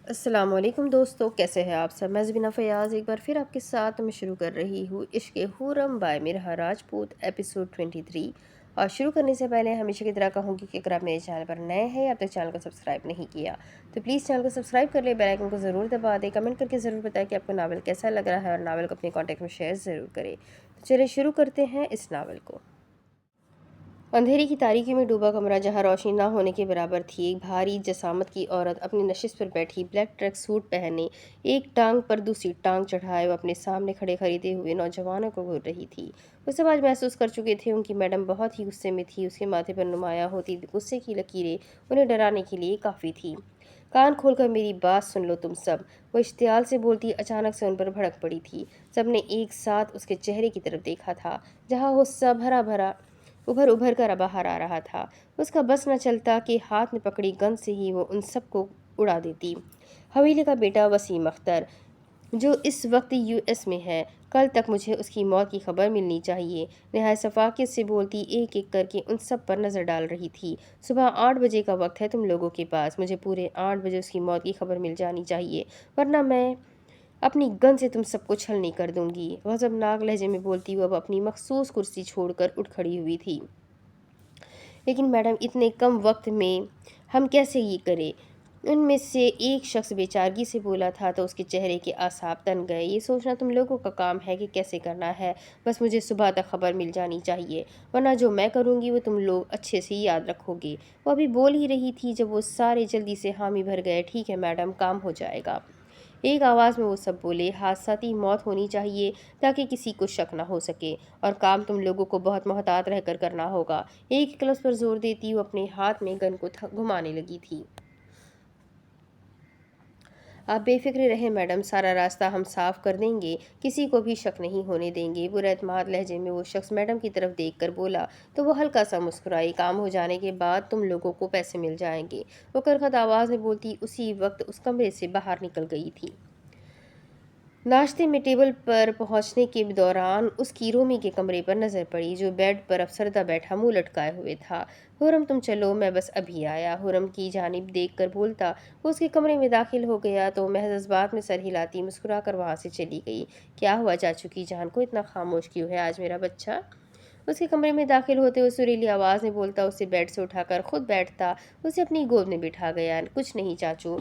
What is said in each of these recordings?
السلام علیکم دوستو، کیسے ہیں آپ سب؟ میں زبینہ فیاض ایک بار پھر آپ کے ساتھ میں شروع کر رہی ہوں عشق حورم بائے مرحا راجپوت ایپیسوڈ 23۔ اور شروع کرنے سے پہلے ہمیشہ کی طرح کہوں گی کہ اگر آپ میرے چینل پر نئے ہیں اب تک چینل کو سبسکرائب نہیں کیا تو پلیز چینل کو سبسکرائب کر لیں، بیل آئیکن کو ضرور دبا دیں، کمنٹ کر کے ضرور بتائیں کہ آپ کو ناول کیسا لگ رہا ہے اور ناول کو اپنے کانٹیکٹ میں شیئر ضرور کریں۔ تو چلیں شروع کرتے ہیں اس ناول کو۔ اندھیرے کی تاریکی میں ڈوبا کمرہ جہاں روشنی نہ ہونے کے برابر تھی، ایک بھاری جسامت کی عورت اپنی نشست پر بیٹھی، بلیک ٹریک سوٹ پہنے، ایک ٹانگ پر دوسری ٹانگ چڑھائے وہ اپنے سامنے کھڑے خریدے ہوئے نوجوانوں کو گھور رہی تھی۔ وہ سب آج محسوس کر چکے تھے، ان کی میڈم بہت ہی غصے میں تھی، اس کے ماتھے پر نمایاں ہوتی غصے کی لکیریں انہیں ڈرانے کے لیے کافی تھی۔ کان کھول کر میری بات سن لو تم سب، وہ اشتعال سے بولتی اچانک سے ان پر بھڑک پڑی تھی۔ سب نے ایک ساتھ اس کے چہرے کی طرف دیکھا تھا جہاں غصہ بھرا بھرا ابھر کر باہر آ رہا تھا۔ اس کا بس نہ چلتا کہ ہاتھ میں پکڑی گن سے ہی وہ ان سب کو اڑا دیتی۔ حویلی کا بیٹا وسیم اختر، جو اس وقت یو ایس میں ہے، کل تک مجھے اس کی موت کی خبر ملنی چاہیے، نہایت شفافیت سے بولتی ایک ایک کر کے ان سب پر نظر ڈال رہی تھی۔ صبح 8 بجے کا وقت ہے تم لوگوں کے پاس، مجھے پورے 8 بجے اس کی موت کی خبر مل جانی چاہیے، ورنہ میں اپنی گن سے تم سب کو چھلنی کر دوں گی۔ غضبناک لہجے میں بولتی وہ اب اپنی مخصوص کرسی چھوڑ کر اٹھ کھڑی ہوئی تھی۔ لیکن میڈم اتنے کم وقت میں ہم کیسے یہ کریں؟ ان میں سے ایک شخص بے چارگی سے بولا تھا تو اس کے چہرے کے اعصاب تن گئے۔ یہ سوچنا تم لوگوں کا کام ہے کہ کیسے کرنا ہے، بس مجھے صبح تک خبر مل جانی چاہیے، ورنہ جو میں کروں گی وہ تم لوگ اچھے سے یاد رکھو گے۔ وہ ابھی بول ہی رہی تھی جب وہ سارے جلدی سے حامی بھر گئے۔ ٹھیک ہے میڈم، کام ہو جائے گا۔ ایک آواز میں وہ سب بولے۔ حادثاتی موت ہونی چاہیے تاکہ کسی کو شک نہ ہو سکے، اور کام تم لوگوں کو بہت محتاط رہ کر کرنا ہوگا۔ ایک لفظ پر زور دیتی وہ اپنے ہاتھ میں گن کو گھمانے لگی تھی۔ آپ بے فکر رہیں میڈم، سارا راستہ ہم صاف کر دیں گے، کسی کو بھی شک نہیں ہونے دیں گے۔ برے اعتماد لہجے میں وہ شخص میڈم کی طرف دیکھ کر بولا تو وہ ہلکا سا مسکرائی۔ کام ہو جانے کے بعد تم لوگوں کو پیسے مل جائیں گے، وہ کرخت آواز میں بولتی اسی وقت اس کمرے سے باہر نکل گئی تھی۔ ناشتے میں ٹیبل پر پہنچنے کے دوران اس کی رومی کے کمرے پر نظر پڑی، جو بیڈ پر افسردہ بیٹھا منہ لٹکائے ہوئے تھا۔ حرم تم چلو، میں بس ابھی آیا، حرم کی جانب دیکھ کر بولتا وہ اس کے کمرے میں داخل ہو گیا تو محض اس بات میں سر ہلاتی مسکرا کر وہاں سے چلی گئی۔ کیا ہوا چاچو کی جان کو اتنا خاموش کیوں ہے آج میرا بچہ؟ اس کے کمرے میں داخل ہوتے ہوئے سریلی آواز میں بولتا اسے بیڈ سے اٹھا کر خود بیٹھتا اسے اپنی گود میں بٹھا گیا۔ کچھ نہیں چاچو،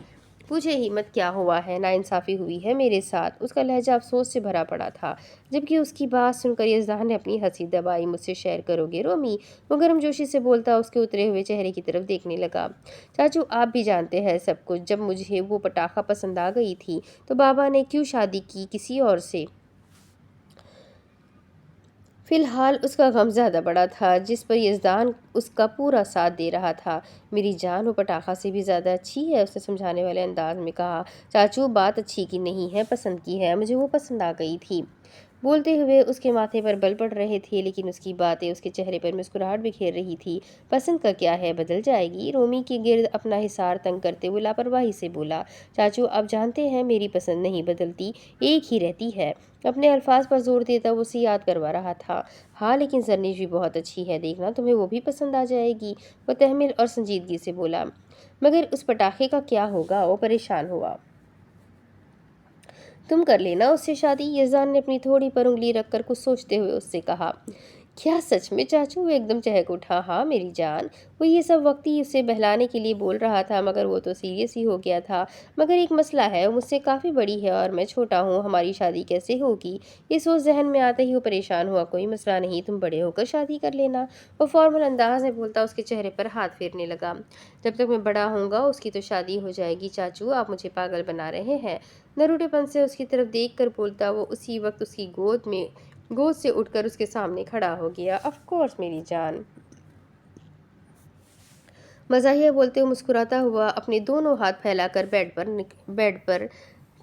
پوچھے ہی مت کیا ہوا ہے، ناانصافی ہوئی ہے میرے ساتھ۔ اس کا لہجہ افسوس سے بھرا پڑا تھا، جبکہ اس کی بات سن کر یزدان نے اپنی ہنسی دبائی۔ مجھ سے شیئر کرو گے رومی؟ وہ گرم جوشی سے بولتا اس کے اترے ہوئے چہرے کی طرف دیکھنے لگا۔ چاچو آپ بھی جانتے ہیں سب کچھ، جب مجھے وہ پٹاخہ پسند آ گئی تھی تو بابا نے کیوں شادی کی کسی اور سے؟ فی الحال اس کا غم زیادہ بڑا تھا، جس پر یزدان اس کا پورا ساتھ دے رہا تھا۔ میری جان وہ پٹاخہ سے بھی زیادہ اچھی ہے، اس نے سمجھانے والے انداز میں کہا۔ چاچو بات اچھی کی نہیں ہے، پسند کی ہے، مجھے وہ پسند آ گئی تھی۔ بولتے ہوئے اس کے ماتھے پر بل پڑ رہے تھے، لیکن اس کی باتیں اس کے چہرے پر مسکراہٹ بکھیر رہی تھی۔ پسند کا کیا ہے، بدل جائے گی؟ رومی کے گرد اپنا حصار تنگ کرتے ہوئے لاپرواہی سے بولا۔ چاچو آپ جانتے ہیں میری پسند نہیں بدلتی، ایک ہی رہتی ہے۔ اپنے الفاظ پر زور دیتا وہ اسے یاد کروا رہا تھا۔ ہاں لیکن زرنیش بھی بہت اچھی ہے، دیکھنا تمہیں وہ بھی پسند آ جائے گی، وہ تحمل اور سنجیدگی سے بولا۔ مگر اس پٹاخے کا کیا ہوگا؟ وہ پریشان ہوا۔ تم کر لینا اس سے شادی، یزدان نے اپنی تھوڑی پر انگلی رکھ کر کچھ سوچتے ہوئے اس سے کہا۔ کیا سچ میں چاچو؟ وہ ایک دم چہک اٹھا۔ ہاں میری جان، وہ یہ سب وقت ہی اسے بہلانے کے لیے بول رہا تھا، مگر وہ تو سیریس ہی ہو گیا تھا۔ مگر ایک مسئلہ ہے، وہ مجھ سے کافی بڑی ہے اور میں چھوٹا ہوں، ہماری شادی کیسے ہوگی؟ یہ سوچ ذہن میں آتے ہی وہ پریشان ہوا۔ کوئی مسئلہ نہیں، تم بڑے ہو کر شادی کر لینا، وہ فارمل انداز میں بولتا اس کے چہرے پر ہاتھ پھیرنے لگا۔ جب تک میں بڑا ہوں گا اس کی تو شادی ہو جائے گی چاچو، آپ مجھے پاگل بنا رہے ہیں؟ نروٹے پن سے اس کی طرف دیکھ کر بولتا وہ اسی وقت اس کی گود سے اٹھ کر اس کے سامنے کھڑا ہو گیا۔ آف کورس میری جان، مزاحیہ بولتے ہوئے مسکراتا ہوا اپنے دونوں ہاتھ پھیلا کر بیڈ پر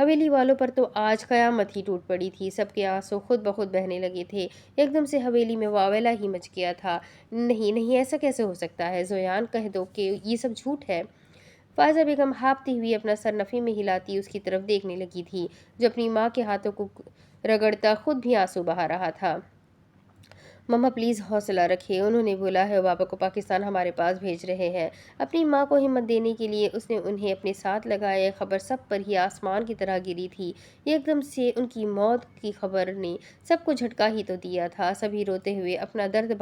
حویلی والوں پر تو آج قیامت ہی ٹوٹ پڑی تھی۔ سب کے آنسو خود بخود بہنے لگے تھے۔ ایک دم سے حویلی میں واویلا ہی مچ گیا تھا۔ نہیں نہیں، ایسا کیسے ہو سکتا ہے؟ زویان، کہہ دو کہ یہ سب جھوٹ ہے۔ فائزہ بیگم ہانپتی ہوئی اپنا سر نفی میں ہلاتی اس کی طرف دیکھنے لگی تھی، جو اپنی ماں کے ہاتھوں کو رگڑتا خود بھی آنسو بہا رہا تھا۔ مما پلیز حوصلہ رکھیں، انہوں نے بولا ہے پاپا کو پاکستان ہمارے پاس بھیج رہے ہیں۔ اپنی ماں کو ہمت دینے کے لیے اس نے انہیں اپنے ساتھ لگایا۔ خبر سب پر ہی آسمان کی طرح گری تھی۔ ایک دم سے ان کی موت کی خبر نے سب کو جھٹکا ہی تو دیا تھا۔ سبھی روتے ہوئے اپنا درد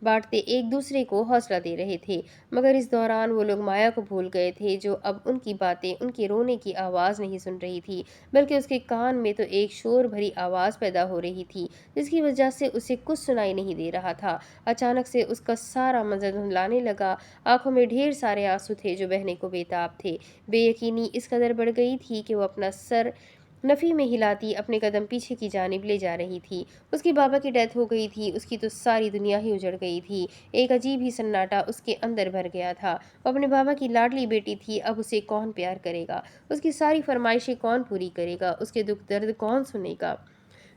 بانٹتے ایک دوسرے کو حوصلہ دے رہے تھے، مگر اس دوران وہ لوگ مایا کو بھول گئے تھے، جو اب ان کی باتیں، ان کے رونے کی آواز نہیں سن رہی تھی، بلکہ اس کے کان میں تو ایک شور بھری آواز پیدا ہو رہی تھی، جس کی وجہ سے اسے کچھ سنائی نہیں دے رہا تھا۔ اچانک سے اس کا سارا منظر دھندلانے لگا۔ آنکھوں میں ڈھیر سارے آنسو تھے جو بہنے کو بےتاب تھے۔ بے یقینی اس قدر بڑھ گئی تھی کہ وہ اپنا سر نفی میں ہلاتی اپنے قدم پیچھے کی جانب لے جا رہی تھی۔ اس کے بابا کی ڈیتھ ہو گئی تھی، اس کی تو ساری دنیا ہی اجڑ گئی تھی۔ ایک عجیب ہی سناٹا اس کے اندر بھر گیا تھا۔ وہ اپنے بابا کی لاڈلی بیٹی تھی، اب اسے کون پیار کرے گا؟ اس کی ساری فرمائشیں کون پوری کرے گا؟ اس کے دکھ درد کون سنے گا؟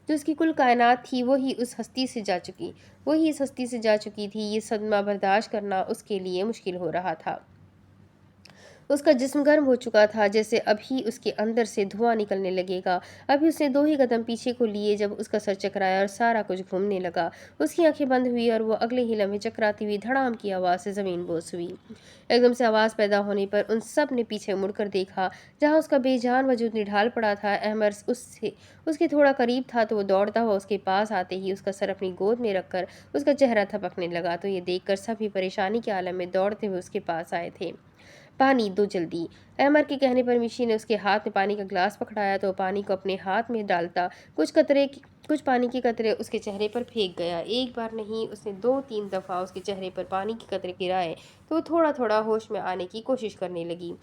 جو اس کی کل کائنات تھی وہی اس ہستی سے جا چکی تھی۔ یہ صدمہ برداشت کرنا اس کے لیے مشکل ہو رہا تھا۔ اس کا جسم گرم ہو چکا تھا، جیسے ابھی اس کے اندر سے دھواں نکلنے لگے گا۔ ابھی اس نے 2 ہی قدم پیچھے کو لیے جب اس کا سر چکرایا اور سارا کچھ گھومنے لگا۔ اس کی آنکھیں بند ہوئی اور وہ اگلے ہی لمحے چکراتی ہوئی دھڑام کی آواز سے زمین بوس ہوئی۔ ایک دم سے آواز پیدا ہونے پر ان سب نے پیچھے مڑ کر دیکھا، جہاں اس کا بے جان وجود نڈھال پڑا تھا۔ احمد اس کے تھوڑا قریب تھا تو وہ دوڑتا ہوا اس کے پاس آتے ہی اس کا سر اپنی گود میں رکھ کر اس کا چہرہ تھپکنے لگا، تو یہ دیکھ کر سبھی پریشانی کے عالم میں دوڑتے ہوئے اس کے پاس آئے تھے۔ پانی دو جلدی۔ احمد کے کہنے پر میشی نے اس کے ہاتھ میں پانی کا گلاس پکڑایا تو وہ پانی کو اپنے ہاتھ میں ڈالتا کچھ پانی کے قطرے اس کے چہرے پر پھینک گیا۔ ایک بار نہیں، اس نے 2-3 دفعہ اس کے چہرے پر پانی کے قطرے گرائے تو وہ تھوڑا تھوڑا ہوش میں آنے کی کوشش کرنے لگی،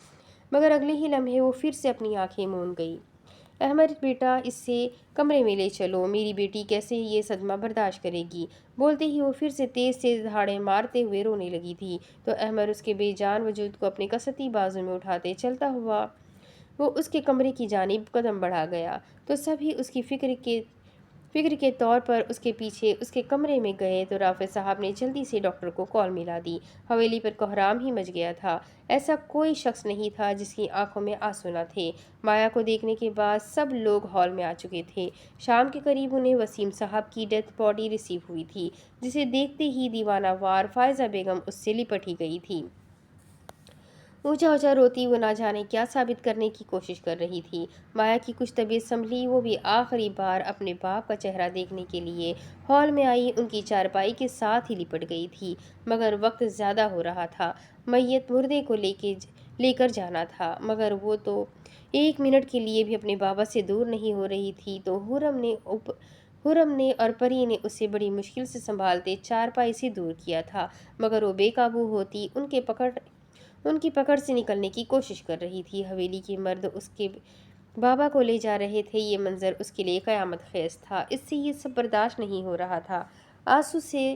مگر اگلے ہی لمحے وہ پھر سے اپنی آنکھیں موند گئی۔ احمد بیٹا، اس سے کمرے میں لے چلو، میری بیٹی کیسے یہ صدمہ برداشت کرے گی؟ بولتے ہی وہ پھر سے تیز تیز دھاڑیں مارتے ہوئے رونے لگی تھی، تو احمد اس کے بے جان وجود کو اپنے کستی بازو میں اٹھاتے چلتا ہوا وہ اس کے کمرے کی جانب قدم بڑھا گیا، تو سبھی اس کی فکر کے طور پر اس کے پیچھے اس کے کمرے میں گئے تو رافع صاحب نے جلدی سے ڈاکٹر کو کال ملا دی۔ حویلی پر کوہرام ہی مچ گیا تھا۔ ایسا کوئی شخص نہیں تھا جس کی آنکھوں میں آنسو نہ تھے۔ مایا کو دیکھنے کے بعد سب لوگ ہال میں آ چکے تھے۔ شام کے قریب انہیں وسیم صاحب کی ڈیتھ باڈی ریسیو ہوئی تھی، جسے دیکھتے ہی دیوانہ وار فائزہ بیگم اس سے لپٹ ہی گئی تھی۔ اونچا اونچا روتی وہ نہ جانے کیا ثابت کرنے کی کوشش کر رہی تھی۔ مایا کی کچھ طبیعت سنبھلی، وہ بھی آخری بار اپنے باپ کا چہرہ دیکھنے کے لیے ہال میں آئی، ان کی چارپائی کے ساتھ ہی لپٹ گئی تھی، مگر وقت زیادہ ہو رہا تھا۔ میت مردے کو لے کر جانا تھا، مگر وہ تو 1 منٹ کے لیے بھی اپنے بابا سے دور نہیں ہو رہی تھی، تو حرم نے اور پری نے اسے بڑی مشکل سے سنبھالتے چارپائی سے دور کیا تھا، مگر وہ بے قابو ہوتی ان کی پکڑ سے نکلنے کی کوشش کر رہی تھی۔ حویلی کے مرد اس کے بابا کو لے جا رہے تھے، یہ منظر اس کے لیے قیامت خیز تھا۔ اس سے یہ سب برداشت نہیں ہو رہا تھا۔ آنسو سے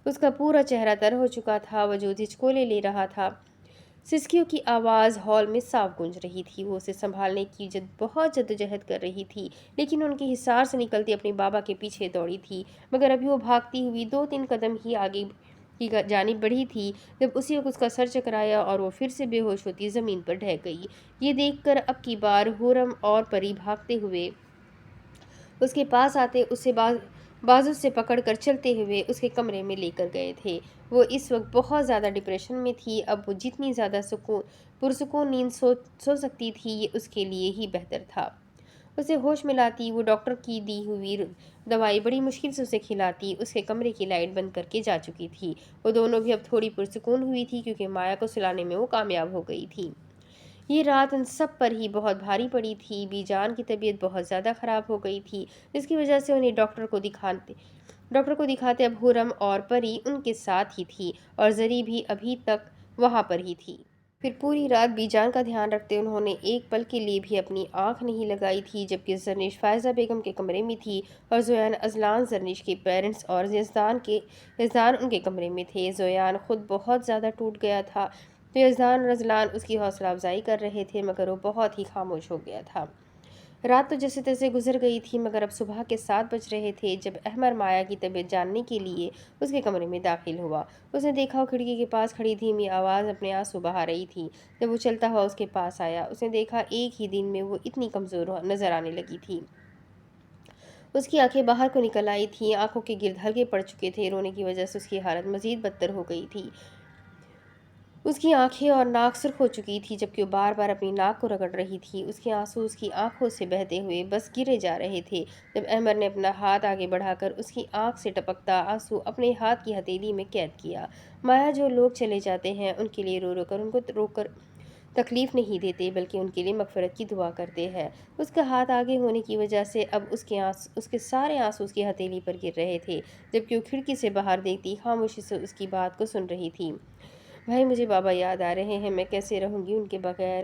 اس کا پورا چہرہ تر ہو چکا تھا، وجود ہچکولے لے رہا تھا۔ سسکیوں کی آواز ہال میں صاف گونج رہی تھی۔ وہ اسے سنبھالنے کی بہت جدوجہد کر رہی تھی، لیکن ان کے حصار سے نکلتی اپنے بابا کے پیچھے دوڑی تھی، مگر ابھی وہ بھاگتی ہوئی 2-3 قدم ہی آگے کی جانب بڑھی تھی جب اسی وقت اس کا سر چکرایا اور وہ پھر سے بے ہوش ہوتی زمین پر ڈھہ گئی۔ یہ دیکھ کر اب کی بار حرم اور پری بھاگتے ہوئے اس کے پاس آتے اسے بازو سے پکڑ کر چلتے ہوئے اس کے کمرے میں لے کر گئے تھے۔ وہ اس وقت بہت زیادہ ڈپریشن میں تھی۔ اب وہ جتنی زیادہ پرسکون نیند سو سکتی تھی، یہ اس کے لیے ہی بہتر تھا۔ اسے ہوش میں لاتی وہ ڈاکٹر کی دی ہوئی دوائی بڑی مشکل سے اسے کھلاتی اس کے کمرے کی لائٹ بند کر کے جا چکی تھی۔ وہ دونوں بھی اب تھوڑی پرسکون ہوئی تھی، کیونکہ مایا کو سلانے میں وہ کامیاب ہو گئی تھی۔ یہ رات ان سب پر ہی بہت بھاری پڑی تھی۔ بی جان کی طبیعت بہت زیادہ خراب ہو گئی تھی، جس کی وجہ سے انہیں ڈاکٹر کو دکھاتے اب حرم اور پری ان کے ساتھ ہی تھی، اور زری بھی ابھی تک وہاں پر ہی تھی۔ پھر پوری رات بی جان کا دھیان رکھتے انہوں نے ایک پل کے لیے بھی اپنی آنکھ نہیں لگائی تھی، جبکہ زرنش فائزہ بیگم کے کمرے میں تھی اور زویان اذلان زرنش کے پیرنٹس اور یزدان ان کے کمرے میں تھے۔ زویان خود بہت زیادہ ٹوٹ گیا تھا، تو یزدان اور اذلان اس کی حوصلہ افزائی کر رہے تھے، مگر وہ بہت ہی خاموش ہو گیا تھا۔ رات تو جیسے تیسے گزر گئی تھی، مگر اب صبح کے 7 بج رہے تھے جب احمر مایا کی طبیعت جاننے کے لیے اس کے کمرے میں داخل ہوا۔ اس نے دیکھا وہ کھڑکی کے پاس کھڑی دھیمی آواز اپنے آنسو بہا رہی تھی۔ جب وہ چلتا ہوا اس کے پاس آیا، اس نے دیکھا ایک ہی دن میں وہ اتنی کمزور نظر آنے لگی تھی۔ اس کی آنکھیں باہر کو نکل آئی تھیں، آنکھوں کے گرد ہلکے پڑ چکے تھے۔ رونے کی وجہ سے اس کی حالت مزید بدتر ہو گئی تھی۔ اس کی آنکھیں اور ناک سرخ ہو چکی تھی جبکہ وہ بار بار اپنی ناک کو رگڑ رہی تھی۔ اس کے آنسو اس کی آنکھوں سے بہتے ہوئے بس گرے جا رہے تھے جب احمد نے اپنا ہاتھ آگے بڑھا کر اس کی آنکھ سے ٹپکتا آنسو اپنے ہاتھ کی ہتھیلی میں قید کیا۔ مایا جو لوگ چلے جاتے ہیں ان کے لیے رو رو کر ان کو روک کر تکلیف نہیں دیتے بلکہ ان کے لیے مغفرت کی دعا کرتے ہیں۔ اس کا ہاتھ آگے ہونے کی وجہ سے اب اس کے سارے آنسو اس کی ہتھیلی پر گر رہے تھے جبکہ وہ کھڑکی سے باہر دیکھتی خاموشی سے اس کی بات کو سن رہی تھی۔ بھائی مجھے بابا یاد آ رہے ہیں، میں کیسے رہوں گی ان کے بغیر،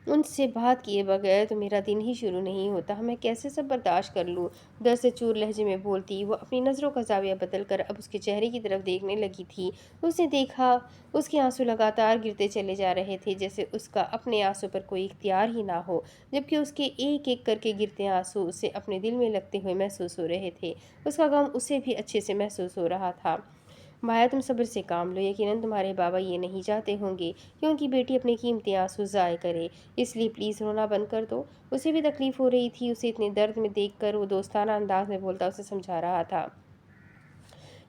ان سے بات کیے بغیر تو میرا دن ہی شروع نہیں ہوتا، میں کیسے سب برداشت کر لوں؟ در سے چور لہجے میں بولتی وہ اپنی نظروں کا زاویہ بدل کر اب اس کے چہرے کی طرف دیکھنے لگی تھی۔ اس نے دیکھا اس کے آنسو لگاتار گرتے چلے جا رہے تھے جیسے اس کا اپنے آنسو پر کوئی اختیار ہی نہ ہو، جبکہ اس کے ایک ایک کر کے گرتے آنسو اسے اپنے دل میں لگتے ہوئے محسوس ہو رہے تھے۔ اس کا غم اسے بھی اچھے سے محسوس ہو رہا تھا۔ مایا تم صبر سے کام لو، یقیناً تمہارے بابا یہ نہیں چاہتے ہوں گے کہ ان کی بیٹی اپنے قیمتی آنسو ضائع کرے، اس لیے پلیز رونا بند کر دو۔ اسے بھی تکلیف ہو رہی تھی، اسے اتنے درد میں دیکھ کر وہ دوستانہ انداز میں بولتا اسے سمجھا رہا تھا۔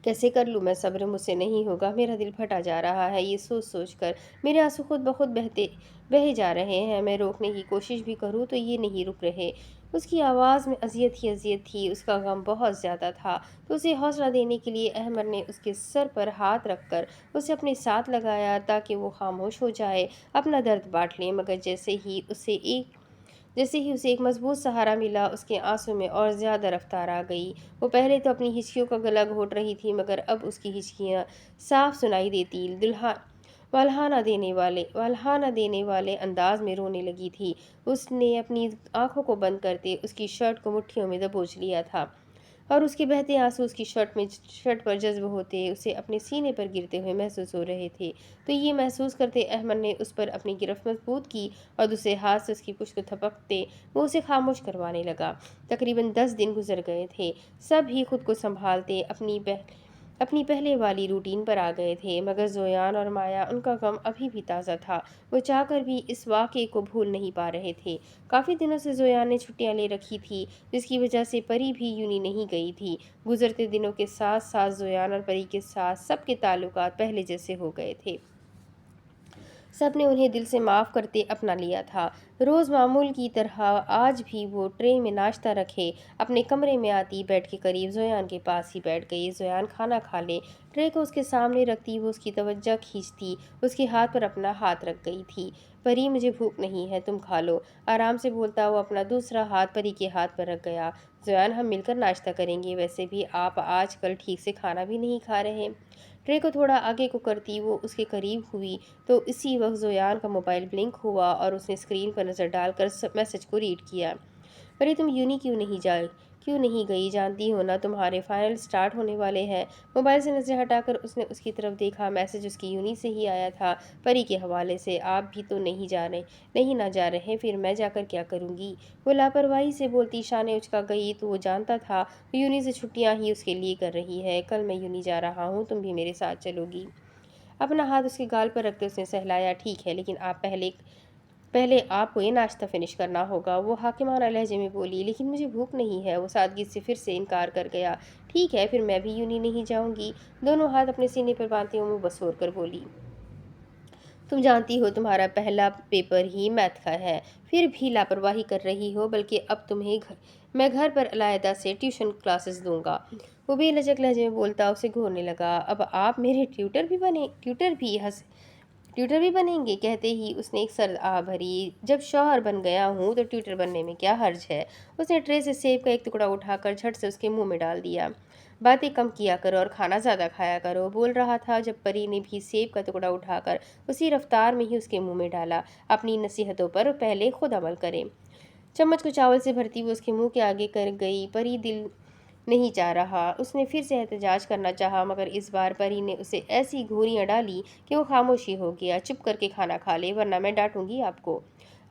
کیسے کر لوں میں صبر، مجھ سے نہیں ہوگا، میرا دل پھٹا جا رہا ہے یہ سوچ سوچ کر، میرے آنسو خود بخود بہے جا رہے ہیں، میں روکنے کی کوشش بھی کروں تو یہ نہیں رک رہے۔ اس کی آواز میں اذیت ہی اذیت تھی، اس کا غم بہت زیادہ تھا۔ تو اسے حوصلہ دینے کے لیے احمد نے اس کے سر پر ہاتھ رکھ کر اسے اپنے ساتھ لگایا تاکہ وہ خاموش ہو جائے، اپنا درد بانٹ لے، مگر جیسے ہی اسے ایک مضبوط سہارا ملا اس کے آنسو میں اور زیادہ رفتار آ گئی۔ وہ پہلے تو اپنی ہچکیوں کا گلا گھونٹ رہی تھی مگر اب اس کی ہچکیاں صاف سنائی دیتی والہانہ دینے والے انداز میں رونے لگی تھی۔ اس نے اپنی آنکھوں کو بند کرتے اس کی شرٹ کو مٹھیوں میں دبوچ لیا تھا اور اس کے بہتے آنسو اس کی شرٹ پر جذب ہوتے اسے اپنے سینے پر گرتے ہوئے محسوس ہو رہے تھے۔ تو یہ محسوس کرتے احمد نے اس پر اپنی گرفت مضبوط کی اور دوسرے ہاتھ سے اس کی پشت کو تھپکتے وہ اسے خاموش کروانے لگا۔ تقریباً 10 دن گزر گئے تھے، سب ہی خود کو سنبھالتے اپنی پہلے والی روٹین پر آ گئے تھے، مگر زویان اور مایا ان کا غم ابھی بھی تازہ تھا، وہ چاہ کر بھی اس واقعے کو بھول نہیں پا رہے تھے۔ کافی دنوں سے زویان نے چھٹیاں لے رکھی تھی جس کی وجہ سے پری بھی یونی نہیں گئی تھی۔ گزرتے دنوں کے ساتھ ساتھ زویان اور پری کے ساتھ سب کے تعلقات پہلے جیسے ہو گئے تھے۔ سب نے انہیں دل سے معاف کرتے اپنا لیا تھا۔ روز معمول کی طرح آج بھی وہ ٹرے میں ناشتہ رکھے اپنے کمرے میں آتی، بیڈ کے قریب زویان کے پاس ہی بیٹھ گئی۔ زویان کھانا کھا لے، ٹرے کو اس کے سامنے رکھتی وہ اس کی توجہ کھینچتی اس کے ہاتھ پر اپنا ہاتھ رکھ گئی تھی۔ پری مجھے بھوک نہیں ہے، تم کھا لو، آرام سے بولتا وہ اپنا دوسرا ہاتھ پری کے ہاتھ پر رکھ گیا۔ زویان ہم مل کر ناشتہ کریں گے، ویسے بھی آپ آج کل ٹھیک سے کھانا بھی نہیں کھا رہے۔ ٹرے کو تھوڑا آگے کو کرتی وہ اس کے قریب ہوئی تو اسی وقت زویان کا موبائل بلنک ہوا اور اس نے اسکرین پر نظر ڈال کر میسج کو ریڈ کیا۔ پری تم یونی کیوں نہیں گئی؟ جانتی ہو نا تمہارے فائنل سٹارٹ ہونے والے ہیں۔ موبائل سے نظر ہٹا کر اس نے اس کی طرف دیکھا، میسج اس کی یونی سے ہی آیا تھا، پری کے حوالے سے۔ آپ بھی تو نہیں نہ جا رہے، پھر میں جا کر کیا کروں گی؟ وہ لاپرواہی سے بولتی شانے اچکا گئی تو وہ جانتا تھا وہ یونی سے چھٹیاں ہی اس کے لیے کر رہی ہے۔ کل میں یونی جا رہا ہوں، تم بھی میرے ساتھ چلو گی؟ اپنا ہاتھ اس کے گال پر رکھتے اس نے سہلایا۔ ٹھیک ہے لیکن پہلے آپ کو یہ ناشتہ فنش کرنا ہوگا، وہ حاکمانہ لہجے میں بولی۔ لیکن مجھے بھوک نہیں ہے، وہ سادگی سے پھر سے انکار کر گیا۔ ٹھیک ہے پھر میں بھی یونی نہیں جاؤں گی، دونوں ہاتھ اپنے سینے پر باندھتے منہ بسور کر بولی۔ تم جانتی ہو تمہارا پہلا پیپر ہی میتھ کا ہے، پھر بھی لاپرواہی کر رہی ہو، بلکہ اب میں گھر پر علیحدہ سے ٹیوشن کلاسز دوں گا۔ وہ بے لجک لہجے میں بولتا اسے گھورنے لگا۔ اب آپ میرے ٹیوٹر بھی بنیں گے؟ کہتے ہی اس نے ایک سرد آہ بھری۔ جب شوہر بن گیا ہوں تو ٹیوٹر بننے میں کیا حرج ہے؟ اس نے ٹرے سے سیب کا ایک ٹکڑا اٹھا کر جھٹ سے اس کے منہ میں ڈال دیا۔ باتیں کم کیا کرو اور کھانا زیادہ کھایا کرو، بول رہا تھا جب پری نے بھی سیب کا ٹکڑا اٹھا کر اسی رفتار میں ہی اس کے منہ میں ڈالا۔ اپنی نصیحتوں پر پہلے خود عمل کرے۔ چمچ کو چاول سے بھرتی وہ اس کے منہ کے آگے کر گئی۔ پری دل نہیں چاہ رہا، اس نے پھر سے احتجاج کرنا چاہا مگر اس بار پری نے اسے ایسی گھوریاں ڈالی کہ وہ خاموشی ہو گیا۔ چپ کر کے کھانا کھا لے ورنہ میں ڈانٹوں گی آپ کو۔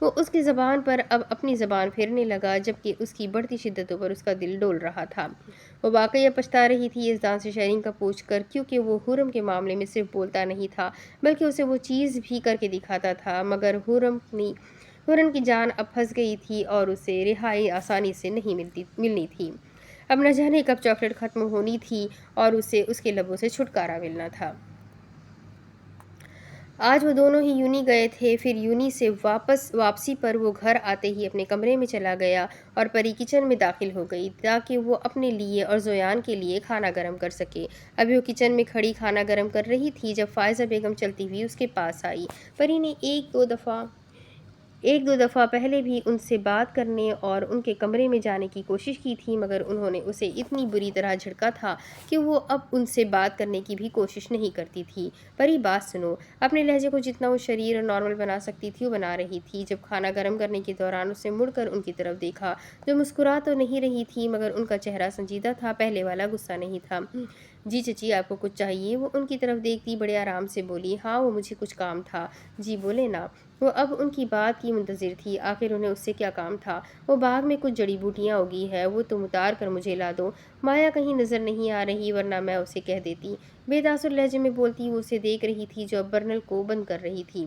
وہ اس کی زبان پر اب اپنی زبان پھیرنے لگا، جبکہ اس کی بڑھتی شدتوں پر اس کا دل ڈول رہا تھا۔ وہ واقعی اب پچھتا رہی تھی یزدان سے شیرنگ کا پوچھ کر، کیونکہ وہ حرم کے معاملے میں صرف بولتا نہیں تھا بلکہ اسے وہ چیز بھی کر کے دکھاتا تھا، مگر حرم کی جان اب پھنس گئی تھی اور اسے رہائی آسانی سے نہیں ملنی تھی۔ اب نہ جانے کب چاکلیٹ ختم ہونی تھی اور اسے اس کے لبوں سے چھٹکارا ملنا تھا۔ آج وہ دونوں ہی یونی گئے تھے، پھر یونی سے واپسی پر وہ گھر آتے ہی اپنے کمرے میں چلا گیا اور پری کچن میں داخل ہو گئی تاکہ وہ اپنے لیے اور زویان کے لیے کھانا گرم کر سکے۔ ابھی وہ کچن میں کھڑی کھانا گرم کر رہی تھی جب فائزہ بیگم چلتی ہوئی اس کے پاس آئی۔ پری نے ایک دو دفعہ پہلے بھی ان سے بات کرنے اور ان کے کمرے میں جانے کی کوشش کی تھی، مگر انہوں نے اسے اتنی بری طرح جھڑکا تھا کہ وہ اب ان سے بات کرنے کی بھی کوشش نہیں کرتی تھی۔ پری بات سنو۔ اپنے لہجے کو جتنا وہ شریر اور نارمل بنا سکتی تھی وہ بنا رہی تھی۔ جب کھانا گرم کرنے کے دوران اس نے مڑ کر ان کی طرف دیکھا جو مسکرا تو نہیں رہی تھی مگر ان کا چہرہ سنجیدہ تھا، پہلے والا غصہ نہیں تھا۔ جی چچی، آپ کو کچھ چاہیے؟ وہ ان کی طرف دیکھتی بڑے آرام سے بولی۔ ہاں، وہ مجھے کچھ کام تھا۔ جی بولے نا۔ وہ اب ان کی بات کی منتظر تھی، آخر انہیں اس سے کیا کام تھا؟ وہ باغ میں کچھ جڑی بوٹیاں اگی ہے، وہ تم اتار کر مجھے لا دو۔ مایا کہیں نظر نہیں آ رہی ورنہ میں اسے کہہ دیتی۔ بے تاثر لہجے میں بولتی وہ اسے دیکھ رہی تھی جو اب برنل کو بند کر رہی تھی۔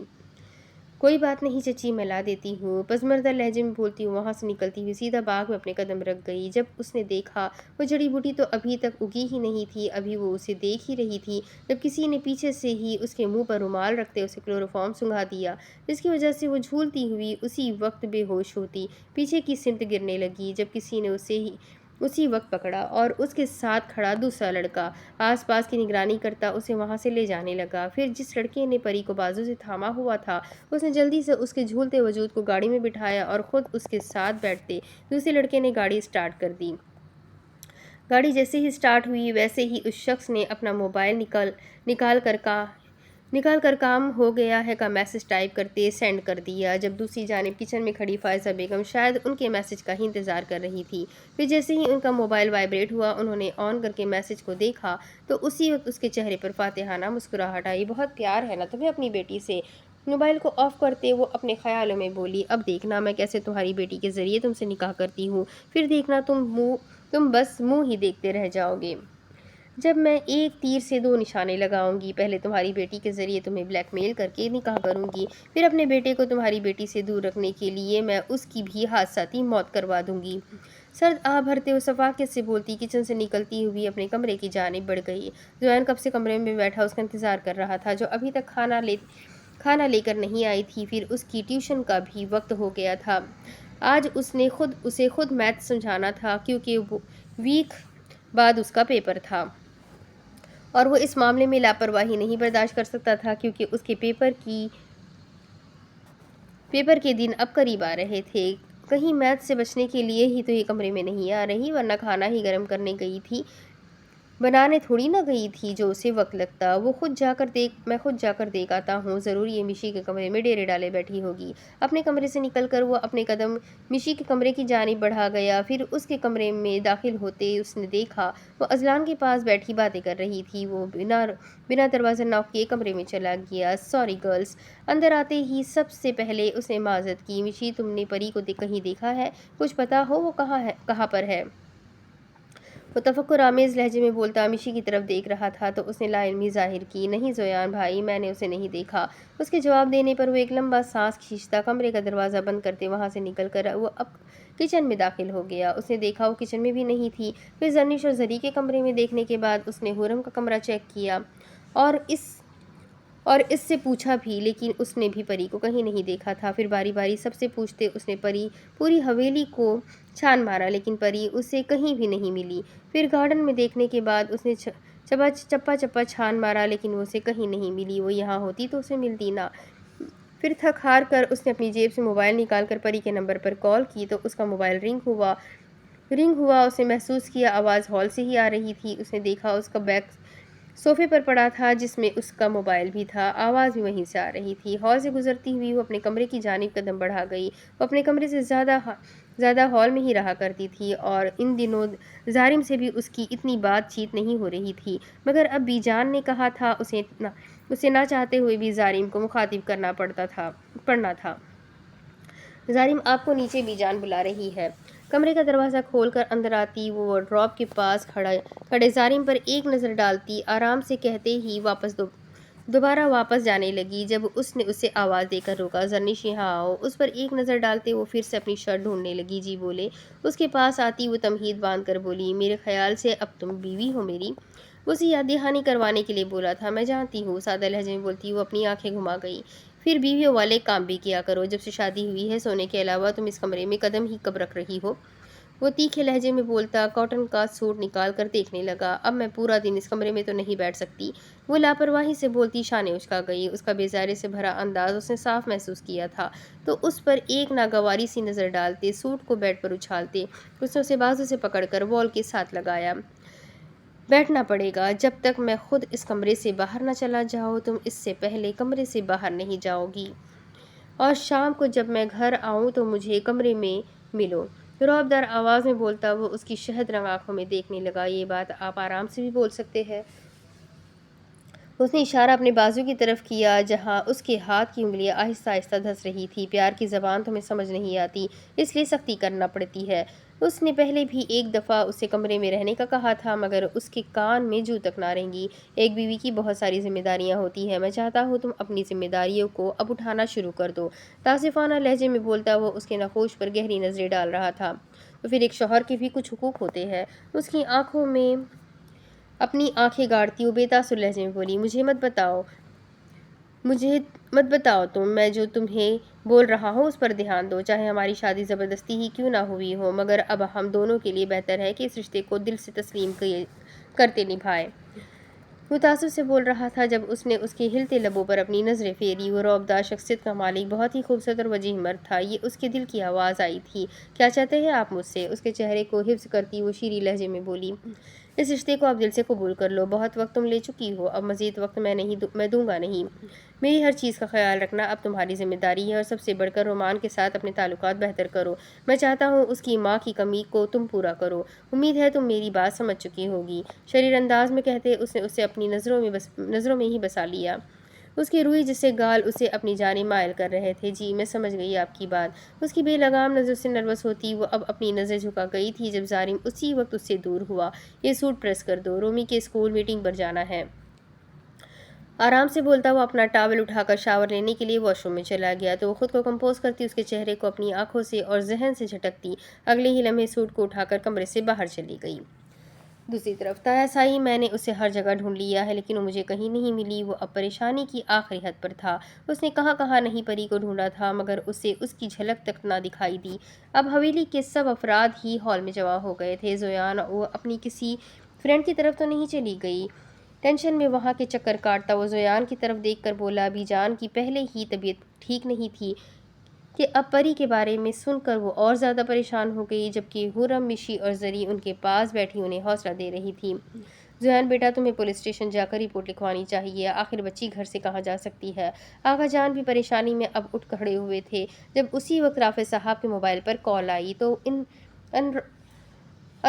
کوئی بات نہیں چچی، میں لا دیتی ہوں۔ پسماندہ لہجے میں بولتی وہاں سے نکلتی ہوئی سیدھا باغ میں اپنے قدم رکھ گئی۔ جب اس نے دیکھا وہ جڑی بوٹی تو ابھی تک اگی ہی نہیں تھی، ابھی وہ اسے دیکھ ہی رہی تھی جب کسی نے پیچھے سے ہی اس کے منہ پر رومال رکھتے اسے کلوروفارم سنگھا دیا، جس کی وجہ سے وہ جھولتی ہوئی اسی وقت بے ہوش ہوتی پیچھے کی سمت گرنے لگی، جب کسی نے اسے ہی اسی وقت پکڑا اور اس کے ساتھ کھڑا دوسرا لڑکا آس پاس کی نگرانی کرتا اسے وہاں سے لے جانے لگا۔ پھر جس لڑکے نے پری کو بازو سے تھاما ہوا تھا اس نے جلدی سے اس کے جھولتے وجود کو گاڑی میں بٹھایا اور خود اس کے ساتھ بیٹھتے دوسرے لڑکے نے گاڑی سٹارٹ کر دی۔ گاڑی جیسے ہی سٹارٹ ہوئی ویسے ہی اس شخص نے اپنا موبائل نکال کر کام ہو گیا ہے کا میسج ٹائپ کرتے سینڈ کر دیا، جب دوسری جانب کچن میں کھڑی فائزہ بیگم شاید ان کے میسج کا ہی انتظار کر رہی تھی۔ پھر جیسے ہی ان کا موبائل وائبریٹ ہوا انہوں نے آن کر کے میسج کو دیکھا تو اسی وقت اس کے چہرے پر فاتحانہ مسکراہٹ آئی۔ بہت پیار ہے نا تمہیں اپنی بیٹی سے؟ موبائل کو آف کرتے وہ اپنے خیالوں میں بولی۔ اب دیکھنا میں کیسے تمہاری بیٹی کے ذریعے تم سے نکاح کرتی ہوں، پھر دیکھنا تم بس منہ ہی دیکھتے رہ جاؤ گے۔ جب میں ایک تیر سے دو نشانے لگاؤں گی، پہلے تمہاری بیٹی کے ذریعے تمہیں بلیک میل کر کے نکاح کروں گی، پھر اپنے بیٹے کو تمہاری بیٹی سے دور رکھنے کے لیے میں اس کی بھی حادثاتی موت کروا دوں گی۔ سرد آہ بھرتے ہوئے شفافیت سے بولتی کچن سے نکلتی ہوئی اپنے کمرے کی جانب بڑھ گئی۔ زوین کب سے کمرے میں بیٹھا اس کا انتظار کر رہا تھا جو ابھی تک کھانا لے کر نہیں آئی تھی، پھر اس کی ٹیوشن کا بھی وقت ہو گیا تھا۔ آج اسے خود میتھ سمجھانا تھا کیونکہ ویک بعد اس کا پیپر تھا اور وہ اس معاملے میں لاپرواہی نہیں برداشت کر سکتا تھا کیونکہ اس کے پیپر کے دن اب قریب آ رہے تھے۔ کہیں میتھ سے بچنے کے لیے ہی تو یہ کمرے میں نہیں آ رہی، ورنہ کھانا ہی گرم کرنے گئی تھی، بنانے تھوڑی نہ گئی تھی جو اسے وقت لگتا۔ میں خود جا کر دیکھ آتا ہوں، ضرور یہ مشی کے کمرے میں ڈیرے ڈالے بیٹھی ہوگی۔ اپنے کمرے سے نکل کر وہ اپنے قدم مشی کے کمرے کی جانب بڑھا گیا، پھر اس کے کمرے میں داخل ہوتے اس نے دیکھا وہ اذلان کے پاس بیٹھی باتیں کر رہی تھی۔ وہ بنا دروازہ ناک کیے کمرے میں چلا گیا۔ Sorry girls. اندر آتے ہی سب سے پہلے اس نے معذرت کی۔ مشی، تم نے پری کو کہیں دیکھا ہے؟ کچھ پتا ہو وہ کہاں پر ہے؟ وہ تفکر آمیز لہجے میں بولتا مشی کی طرف دیکھ رہا تھا تو اس نے لا علمی ظاہر کی۔ نہیں زویان بھائی، میں نے اسے نہیں دیکھا۔ اس کے جواب دینے پر وہ ایک لمبا سانس کھینچتا کمرے کا دروازہ بند کرتے وہاں سے نکل کر وہ اب کچن میں داخل ہو گیا۔ اس نے دیکھا وہ کچن میں بھی نہیں تھی۔ پھر زرنش اور زری کے کمرے میں دیکھنے کے بعد اس نے حرم کا کمرہ چیک کیا اور اس سے پوچھا بھی، لیکن اس نے بھی پری کو کہیں نہیں دیکھا تھا۔ پھر باری باری سب سے پوچھتے اس نے پوری حویلی کو چھان مارا لیکن پری اسے کہیں بھی نہیں ملی۔ پھر گارڈن میں دیکھنے کے بعد اس نے چپا چھان مارا لیکن وہ اسے کہیں نہیں ملی، وہ یہاں ہوتی تو اسے ملتی نا۔ پھر تھک ہار کر اس نے اپنی جیب سے موبائل نکال کر پری کے نمبر پر کال کی تو اس کا موبائل رنگ ہوا۔ اس نے محسوس کیا آواز ہال سے ہی آ رہی تھی۔ اس نے دیکھا اس کا بیگ صوفے پر پڑا تھا جس میں اس کا موبائل بھی تھا، آواز بھی وہیں سے آ رہی تھی۔ ہال سے گزرتی ہوئی وہ اپنے کمرے کی جانب قدم بڑھا گئی۔ وہ اپنے کمرے سے زیادہ ہال میں ہی رہا کرتی تھی اور ان دنوں زارم سے بھی اس کی اتنی بات چیت نہیں ہو رہی تھی، مگر اب بی جان نے کہا تھا اسے نہ چاہتے ہوئے بھی زارم کو مخاطب کرنا پڑنا تھا۔ ظالم آپ کو نیچے بھی جان بلا رہی ہے۔ کمرے کا دروازہ کھول کر اندر آتی وہ وارڈروب کے پاس کھڑے ظالم پر ایک نظر ڈالتی، آرام سے کہتے ہی دوبارہ واپس جانے لگی۔ جب اس نے اسے آواز دے کر روکا، ذرنیش یہاں آؤ، اس پر ایک نظر ڈالتے وہ پھر سے اپنی شرٹ ڈھونڈنے لگی۔ جی بولے۔ اس کے پاس آتی وہ تمہید باندھ کر بولی، میرے خیال سے اب تم بیوی ہو میری۔ اسے یاد دہانی کروانے کے لیے بولا تھا، میں جانتی ہوں، سادہ لہجے میں بولتی وہ اپنی آنکھیں گھما گئی۔ پھر بیویوں والے کام بھی کیا کرو، جب سے شادی ہوئی ہے سونے کے علاوہ تم اس کمرے میں قدم ہی کب رکھ رہی ہو؟ وہ تیکھے لہجے میں بولتا، کاٹن کا سوٹ نکال کر دیکھنے لگا، اب میں پورا دن اس کمرے میں تو نہیں بیٹھ سکتی۔ وہ لاپرواہی سے بولتی شانے اچکا گئی۔ اس کا بیزارے سے بھرا انداز اس نے صاف محسوس کیا تھا، تو اس پر ایک ناگواری سی نظر ڈالتے سوٹ کو بیڈ پر اچھالتے اس نے اسے بازو سے پکڑ کر وال کے ساتھ لگایا۔ بیٹھنا پڑے گا جب تک میں خود اس کمرے سے باہر نہ چلا جاؤں، تم اس سے پہلے کمرے سے باہر نہیں جاؤ گی، اور شام کو جب میں گھر آؤں تو مجھے کمرے میں ملو۔ رعب دار آواز میں بولتا وہ اس کی شہد رنگ آنکھوں میں دیکھنے لگا، یہ بات آپ آرام سے بھی بول سکتے ہیں۔ اس نے اشارہ اپنے بازو کی طرف کیا جہاں اس کے ہاتھ کی انگلیاں آہستہ آہستہ دھس رہی تھی۔ پیار کی زبان تمہیں سمجھ نہیں آتی، اس لیے سختی کرنا پڑتی ہے۔ اس نے پہلے بھی ایک دفعہ اسے کمرے میں رہنے کا کہا تھا، مگر اس کے کان میں جوں تک نہ رینگی۔ ایک بیوی کی بہت ساری ذمہ داریاں ہوتی ہیں، میں چاہتا ہوں تم اپنی ذمہ داریوں کو اب اٹھانا شروع کر دو۔ تعصفانہ لہجے میں بولتا وہ اس کے ناخوش پر گہری نظریں ڈال رہا تھا۔ تو پھر ایک شوہر کے بھی کچھ حقوق ہوتے ہیں۔ اس کی آنکھوں میں اپنی آنکھیں گاڑتی وہ بے تاثر لہجے میں بولی، مجھے مت بتاؤ تم، میں جو تمہیں بول رہا ہوں اس پر دھیان دو، چاہے ہماری شادی زبردستی ہی کیوں نہ ہوئی ہو، مگر اب ہم دونوں کے لیے بہتر ہے کہ اس رشتے کو دل سے تسلیم کرتے نبھائیں۔ وہ تعصب سے بول رہا تھا جب اس نے اس کے ہلتے لبوں پر اپنی نظریں پھیری۔ وہ رعبدار شخصیت کا مالک بہت ہی خوبصورت اور وجیح مرد تھا، یہ اس کے دل کی آواز آئی تھی۔ کیا چاہتے ہیں آپ مجھ سے؟ اس کے چہرے کو حفظ کرتی وہ شیریں لہجے میں بولی، اس رشتے کو اب دل سے قبول کر لو، بہت وقت تم لے چکی ہو، اب مزید وقت میں دوں گا نہیں۔ میری ہر چیز کا خیال رکھنا اب تمہاری ذمہ داری ہے، اور سب سے بڑھ کر رومان کے ساتھ اپنے تعلقات بہتر کرو۔ میں چاہتا ہوں اس کی ماں کی کمی کو تم پورا کرو۔ امید ہے تم میری بات سمجھ چکی ہوگی۔ شریر انداز میں کہتے اس نے اسے اپنی نظروں میں ہی بسا لیا۔ اس کی روئی جیسے گال اسے اپنی جانب مائل کر رہے تھے۔ جی میں سمجھ گئی آپ کی بات۔ اس کی بے لگام نظر سے نروس ہوتی وہ اب اپنی نظر جھکا گئی تھی جب ظالم اسی وقت اس سے دور ہوا۔ یہ سوٹ پریس کر دو، رومی کے اسکول میٹنگ پر جانا ہے۔ آرام سے بولتا وہ اپنا ٹاول اٹھا کر شاور لینے کے لیے واش روم میں چلا گیا، تو وہ خود کو کمپوز کرتی اس کے چہرے کو اپنی آنکھوں سے اور ذہن سے جھٹکتی اگلے ہی لمحے سوٹ کو اٹھا کر کمرے سے باہر چلی گئی۔ دوسری طرف تایا سائی، میں نے اسے ہر جگہ ڈھونڈ لیا ہے لیکن وہ مجھے کہیں نہیں ملی۔ وہ اب پریشانی کی آخری حد پر تھا۔ اس نے کہاں نہیں پری کو ڈھونڈا تھا مگر اسے اس کی جھلک تک نہ دکھائی دی۔ اب حویلی کے سب افراد ہی ہال میں جمع ہو گئے تھے۔ زویان وہ اپنی کسی فرینڈ کی طرف تو نہیں چلی گئی؟ ٹینشن میں وہاں کے چکر کاٹتا وہ زویان کی طرف دیکھ کر بولا، ابھی جان کی پہلے ہی طبیعت ٹھیک نہیں تھی کہ اب پری کے بارے میں سن کر وہ اور زیادہ پریشان ہو گئی، جبکہ حورم مشی اور زری ان کے پاس بیٹھی انہیں حوصلہ دے رہی تھی۔ زویان بیٹا تمہیں پولیس اسٹیشن جا کر رپورٹ لکھوانی چاہیے، آخر بچی گھر سے کہاں جا سکتی ہے۔ آغا جان بھی پریشانی میں اب اٹھ کھڑے ہوئے تھے جب اسی وقت رافع صاحب کے موبائل پر کال آئی، تو ان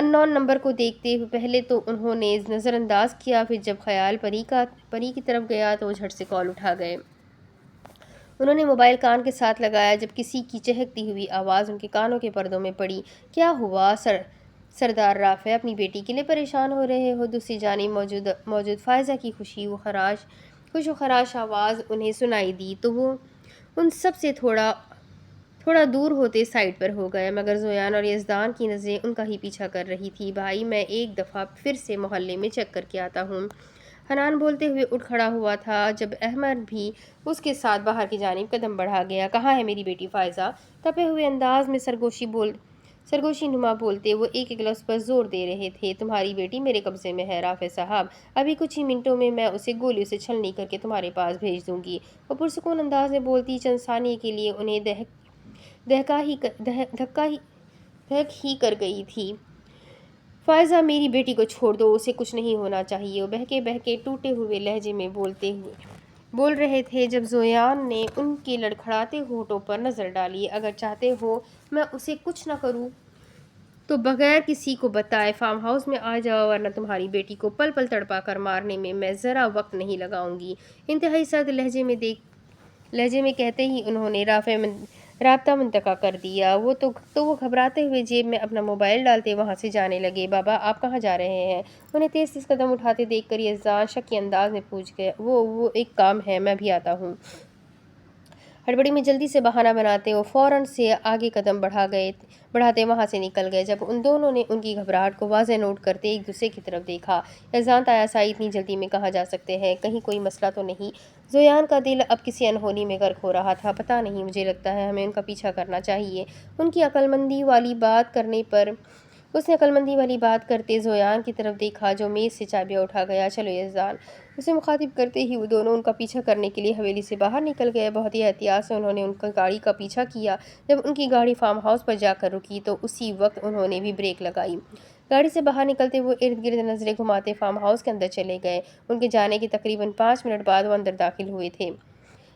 نون نمبر کو دیکھتے ہوئے پہلے تو انہوں نے نظر انداز کیا، پھر جب خیال پری کی طرف گیا تو وہ جھٹ سے کال اٹھا گئے۔ انہوں نے موبائل کان کے ساتھ لگایا جب کسی کی چہکتی ہوئی آواز ان کے کانوں کے پردوں میں پڑی، کیا ہوا سردار رافع، اپنی بیٹی کے لیے پریشان ہو رہے ہو؟ دوسری جانب موجود فائزہ کی خوش و خراش آواز انہیں سنائی دی تو وہ ان سب سے تھوڑا دور ہوتے سائڈ پر ہو گئے، مگر زویان اور یزدان کی نظریں ان کا ہی پیچھا کر رہی تھی۔ بھائی میں ایک دفعہ پھر سے محلے میں چیک کر کے آتا ہوں۔ حنان بولتے ہوئے اٹھ کھڑا ہوا تھا جب احمد بھی اس کے ساتھ باہر کی جانب قدم بڑھا گیا۔ کہاں ہے میری بیٹی فائزہ؟ تپے ہوئے انداز میں سرگوشی نما بولتے وہ ایک لفظ پر زور دے رہے تھے، تمہاری بیٹی میرے قبضے میں ہے رافع صاحب، ابھی کچھ ہی منٹوں میں اسے گولیوں سے چھلنی کر کے تمہارے پاس بھیج دوں گی۔ وہ پرسکون انداز میں بولتی چند ثانیے کے لیے انہیں دہک ہی کر گئی تھی۔ فائزہ میری بیٹی کو چھوڑ دو، اسے کچھ نہیں ہونا چاہیے، وہ بہکے ٹوٹے ہوئے لہجے میں بول رہے تھے جب زویان نے ان کے لڑکھڑاتے ہونٹوں پر نظر ڈالی۔ اگر چاہتے ہو میں اسے کچھ نہ کروں تو بغیر کسی کو بتائے فارم ہاؤس میں آ جاؤ، ورنہ تمہاری بیٹی کو پل پل تڑپا کر مارنے میں ذرا وقت نہیں لگاؤں گی۔ انتہائی سرد لہجے میں کہتے ہی انہوں نے رابطہ منقطع کر دیا۔ وہ گھبراتے ہوئے جیب میں اپنا موبائل ڈالتے وہاں سے جانے لگے۔ بابا آپ کہاں جا رہے ہیں؟ انہیں تیز تیز قدم اٹھاتے دیکھ کر یزدان شکی انداز میں پوچھ گئے۔ وہ ایک کام ہے، میں بھی آتا ہوں۔ ہڑبڑی میں جلدی سے بہانہ بناتے وہ فوراً سے آگے قدم بڑھاتے وہاں سے نکل گئے۔ جب ان دونوں نے ان کی گھبراہٹ کو واضح نوٹ کرتے ایک دوسرے کی طرف دیکھا، یزدان تایا سائی اتنی جلدی میں کہاں جا سکتے ہیں؟ کہیں کوئی مسئلہ تو نہیں؟ زویان کا دل اب کسی انہونی میں غرق ہو رہا تھا۔ پتہ نہیں، مجھے لگتا ہے ہمیں ان کا پیچھا کرنا چاہیے۔ اس نے عقلمندی والی بات کرتے زویان کی طرف دیکھا جو میز سے چابیاں اٹھا گیا۔ چلو یزدان، اسے مخاطب کرتے ہی وہ دونوں ان کا پیچھا کرنے کے لیے حویلی سے باہر نکل گئے۔ بہت ہی احتیاط سے انہوں نے ان کی گاڑی کا پیچھا کیا۔ جب ان کی گاڑی فارم ہاؤس پر جا کر رکی تو اسی وقت انہوں نے بھی بریک لگائی۔ گاڑی سے باہر نکلتے وہ ارد گرد نظریں گھماتے فارم ہاؤس کے اندر چلے گئے۔ ان کے جانے کے تقریباً 5 منٹ بعد وہ اندر داخل ہوئے تھے۔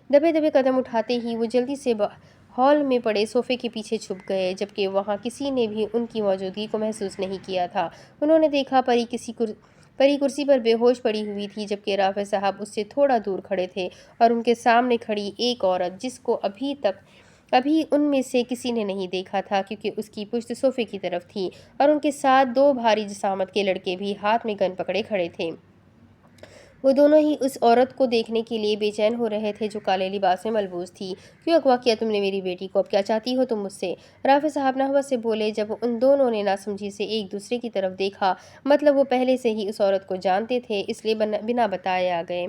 دبے دبے قدم اٹھاتے ہی وہ جلدی سے ہال میں پڑے صوفے کے پیچھے چھپ گئے، جبکہ وہاں کسی نے بھی ان کی موجودگی کو محسوس نہیں کیا تھا۔ انہوں نے دیکھا پری کرسی پر بے ہوش پڑی ہوئی تھی، جبکہ رافع صاحب اس سے تھوڑا دور کھڑے تھے اور ان کے سامنے کھڑی ایک عورت جس کو ابھی ان میں سے کسی نے نہیں دیکھا تھا، کیونکہ اس کی پشت صوفے کی طرف تھی اور ان کے ساتھ 2 بھاری جسامت کے لڑکے بھی ہاتھ میں گن پکڑے کھڑے تھے۔ وہ دونوں ہی اس عورت کو دیکھنے کے لیے بے چین ہو رہے تھے جو کالے لباس میں ملبوس تھی۔ کیوں اغوا کیا تم نے میری بیٹی کو؟ اب کیا چاہتی ہو تم مجھ سے؟ رافع صاحب نحوست سے بولے۔ جب ان دونوں نے ناسمجھی سے ایک دوسرے کی طرف دیکھا، مطلب وہ پہلے سے ہی اس عورت کو جانتے تھے، اس لیے بنا بتائے آ گئے۔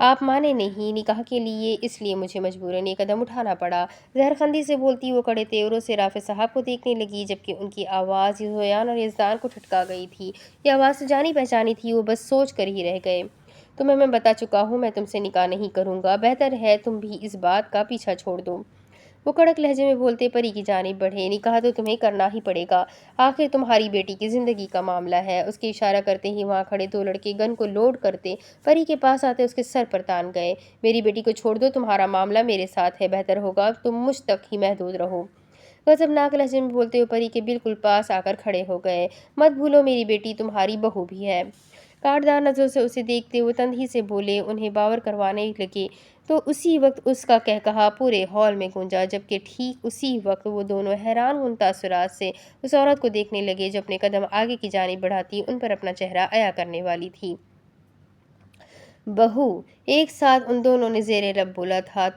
آپ مانے نہیں نکاح کے لیے، اس لیے مجھے مجبوراً یہ قدم اٹھانا پڑا۔ زہرخندی سے بولتی وہ کڑے تیوروں سے رافع صاحب کو دیکھنے لگی، جبکہ ان کی آواز زویان اور یزدان کو ٹھٹکا گئی تھی۔ یہ آواز تو جانی پہچانی تھی، وہ بس سوچ کر ہی رہ گئے۔ تمہیں میں بتا چکا ہوں میں تم سے نکاح نہیں کروں گا، بہتر ہے تم بھی اس بات کا پیچھا چھوڑ دو۔ وہ کڑک لہجے میں بولتے پری کی جانب بڑھے۔ نکاح تو تمہیں کرنا ہی پڑے گا، آخر تمہاری بیٹی کی زندگی کا معاملہ ہے۔ اس کے اشارہ کرتے ہی وہاں کھڑے 2 لڑکے گن کو لوڈ کرتے پری کے پاس آتے اس کے سر پر تان گئے۔ میری بیٹی کو چھوڑ دو، تمہارا معاملہ میرے ساتھ ہے، بہتر ہوگا تم مجھ تک ہی محدود رہو۔ غضبناک لہجے میں بولتے ہوئے پری کے بالکل پاس آ کر کھڑے ہو گئے۔ مت بھولو میری بیٹی تمہاری بہو بھی ہے۔ کاٹدار نظروں سے اسے دیکھتے وہ تندہی سے بولے۔ انہیں باور کروانے لگے تو اسی وقت اس کا کہکہا پورے ہال میں گونجا، جبکہ ٹھیک اسی وقت وہ دونوں حیران کن تاثرات سے اس عورت کو دیکھنے لگے جو اپنے قدم آگے کی جانب بڑھاتی ان پر اپنا چہرہ عیاں کرنے والی تھی۔ بہو! ایک ساتھ ان دونوں نے زیر لب بولا تھا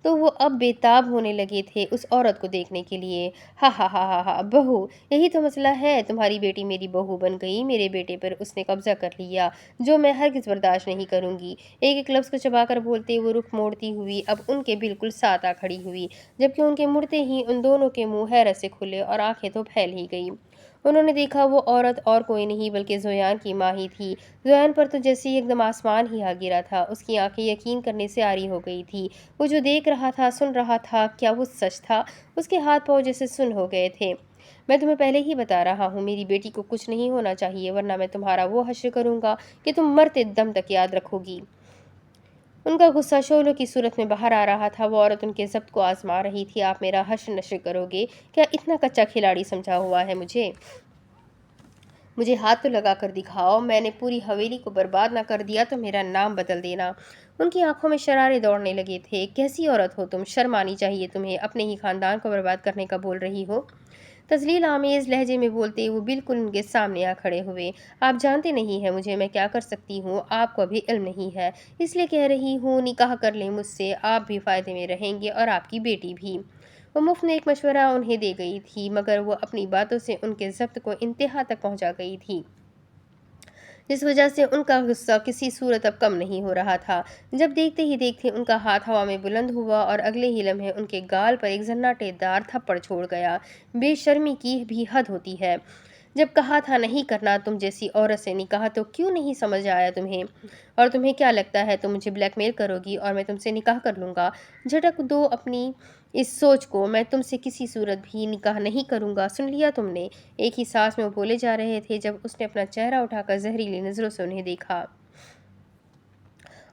تو وہ اب بے تاب ہونے لگے تھے اس عورت کو دیکھنے کے لیے۔ ہا ہا ہا ہا ہا، بہو! یہی تو مسئلہ ہے، تمہاری بیٹی میری بہو بن گئی، میرے بیٹے پر اس نے قبضہ کر لیا، جو میں ہرگز برداشت نہیں کروں گی۔ ایک ایک لفظ کو چبا کر بولتے وہ رخ موڑتی ہوئی اب ان کے بالکل ساتھ آ کھڑی ہوئی، جبکہ ان کے مڑتے ہی ان دونوں کے منہ حیرت سے کھلے اور آنکھیں تو پھیل ہی گئیں۔ انہوں نے دیکھا وہ عورت اور کوئی نہیں بلکہ زویان کی ماں ہی تھی۔ زویان پر تو جیسے ایک دم آسمان ہی آ گرا تھا، اس کی آنکھیں یقین کرنے سے عاری ہو گئی تھی۔ وہ جو دیکھ رہا تھا، سن رہا تھا، کیا وہ سچ تھا؟ اس کے ہاتھ پاؤں جیسے سن ہو گئے تھے۔ میں تمہیں پہلے ہی بتا رہا ہوں، میری بیٹی کو کچھ نہیں ہونا چاہیے، ورنہ میں تمہارا وہ حشر کروں گا کہ تم مرتے دم تک یاد رکھو گی۔ ان کا غصہ شعلوں کی صورت میں باہر آ رہا تھا۔ وہ عورت ان کے ضبط کو آزما رہی تھی۔ آپ میرا حشر نشر کرو گے؟ کیا اتنا کچا کھلاڑی سمجھا ہوا ہے مجھے ہاتھ تو لگا کر دکھاؤ، میں نے پوری حویلی کو برباد نہ کر دیا تو میرا نام بدل دینا۔ ان کی آنکھوں میں شرارے دوڑنے لگے تھے۔ کیسی عورت ہو تم؟ شرم آنی چاہیے تمہیں، اپنے ہی خاندان کو برباد کرنے کا بول رہی ہو۔ تذلیل آمیز لہجے میں بولتے وہ بالکل ان کے سامنے آ کھڑے ہوئے۔ آپ جانتے نہیں ہیں مجھے میں کیا کر سکتی ہوں، آپ کو ابھی علم نہیں ہے، اس لیے کہہ رہی ہوں نکاح کر لیں مجھ سے، آپ بھی فائدے میں رہیں گے اور آپ کی بیٹی بھی۔ وہ مفت میں ایک مشورہ انہیں دے گئی تھی، مگر وہ اپنی باتوں سے ان کے ضبط کو انتہا تک پہنچا گئی تھی، جس وجہ سے ان کا غصہ کسی صورت اب کم نہیں ہو رہا تھا۔ جب دیکھتے ہی دیکھتے ان کا ہاتھ ہوا میں بلند ہوا اور اگلے ہی لمحے ان کے گال پر ایک زناٹے دار تھپڑ چھوڑ گیا۔ بے شرمی کی بھی حد ہوتی ہے، جب کہا تھا نہیں کرنا تم جیسی عورت سے نکاح تو کیوں نہیں سمجھ آیا تمہیں؟ اور تمہیں کیا لگتا ہے تم مجھے بلیک میل کرو گی اور میں تم سے نکاح کر لوں گا؟ جھٹک دو اپنی اس سوچ کو، میں تم سے کسی صورت بھی نکاح نہیں کروں گا، سن لیا تم نے؟ ایک ہی سانس میں وہ بولے جا رہے تھے جب اس نے اپنا چہرہ اٹھا کر زہریلی نظروں سے انہیں دیکھا۔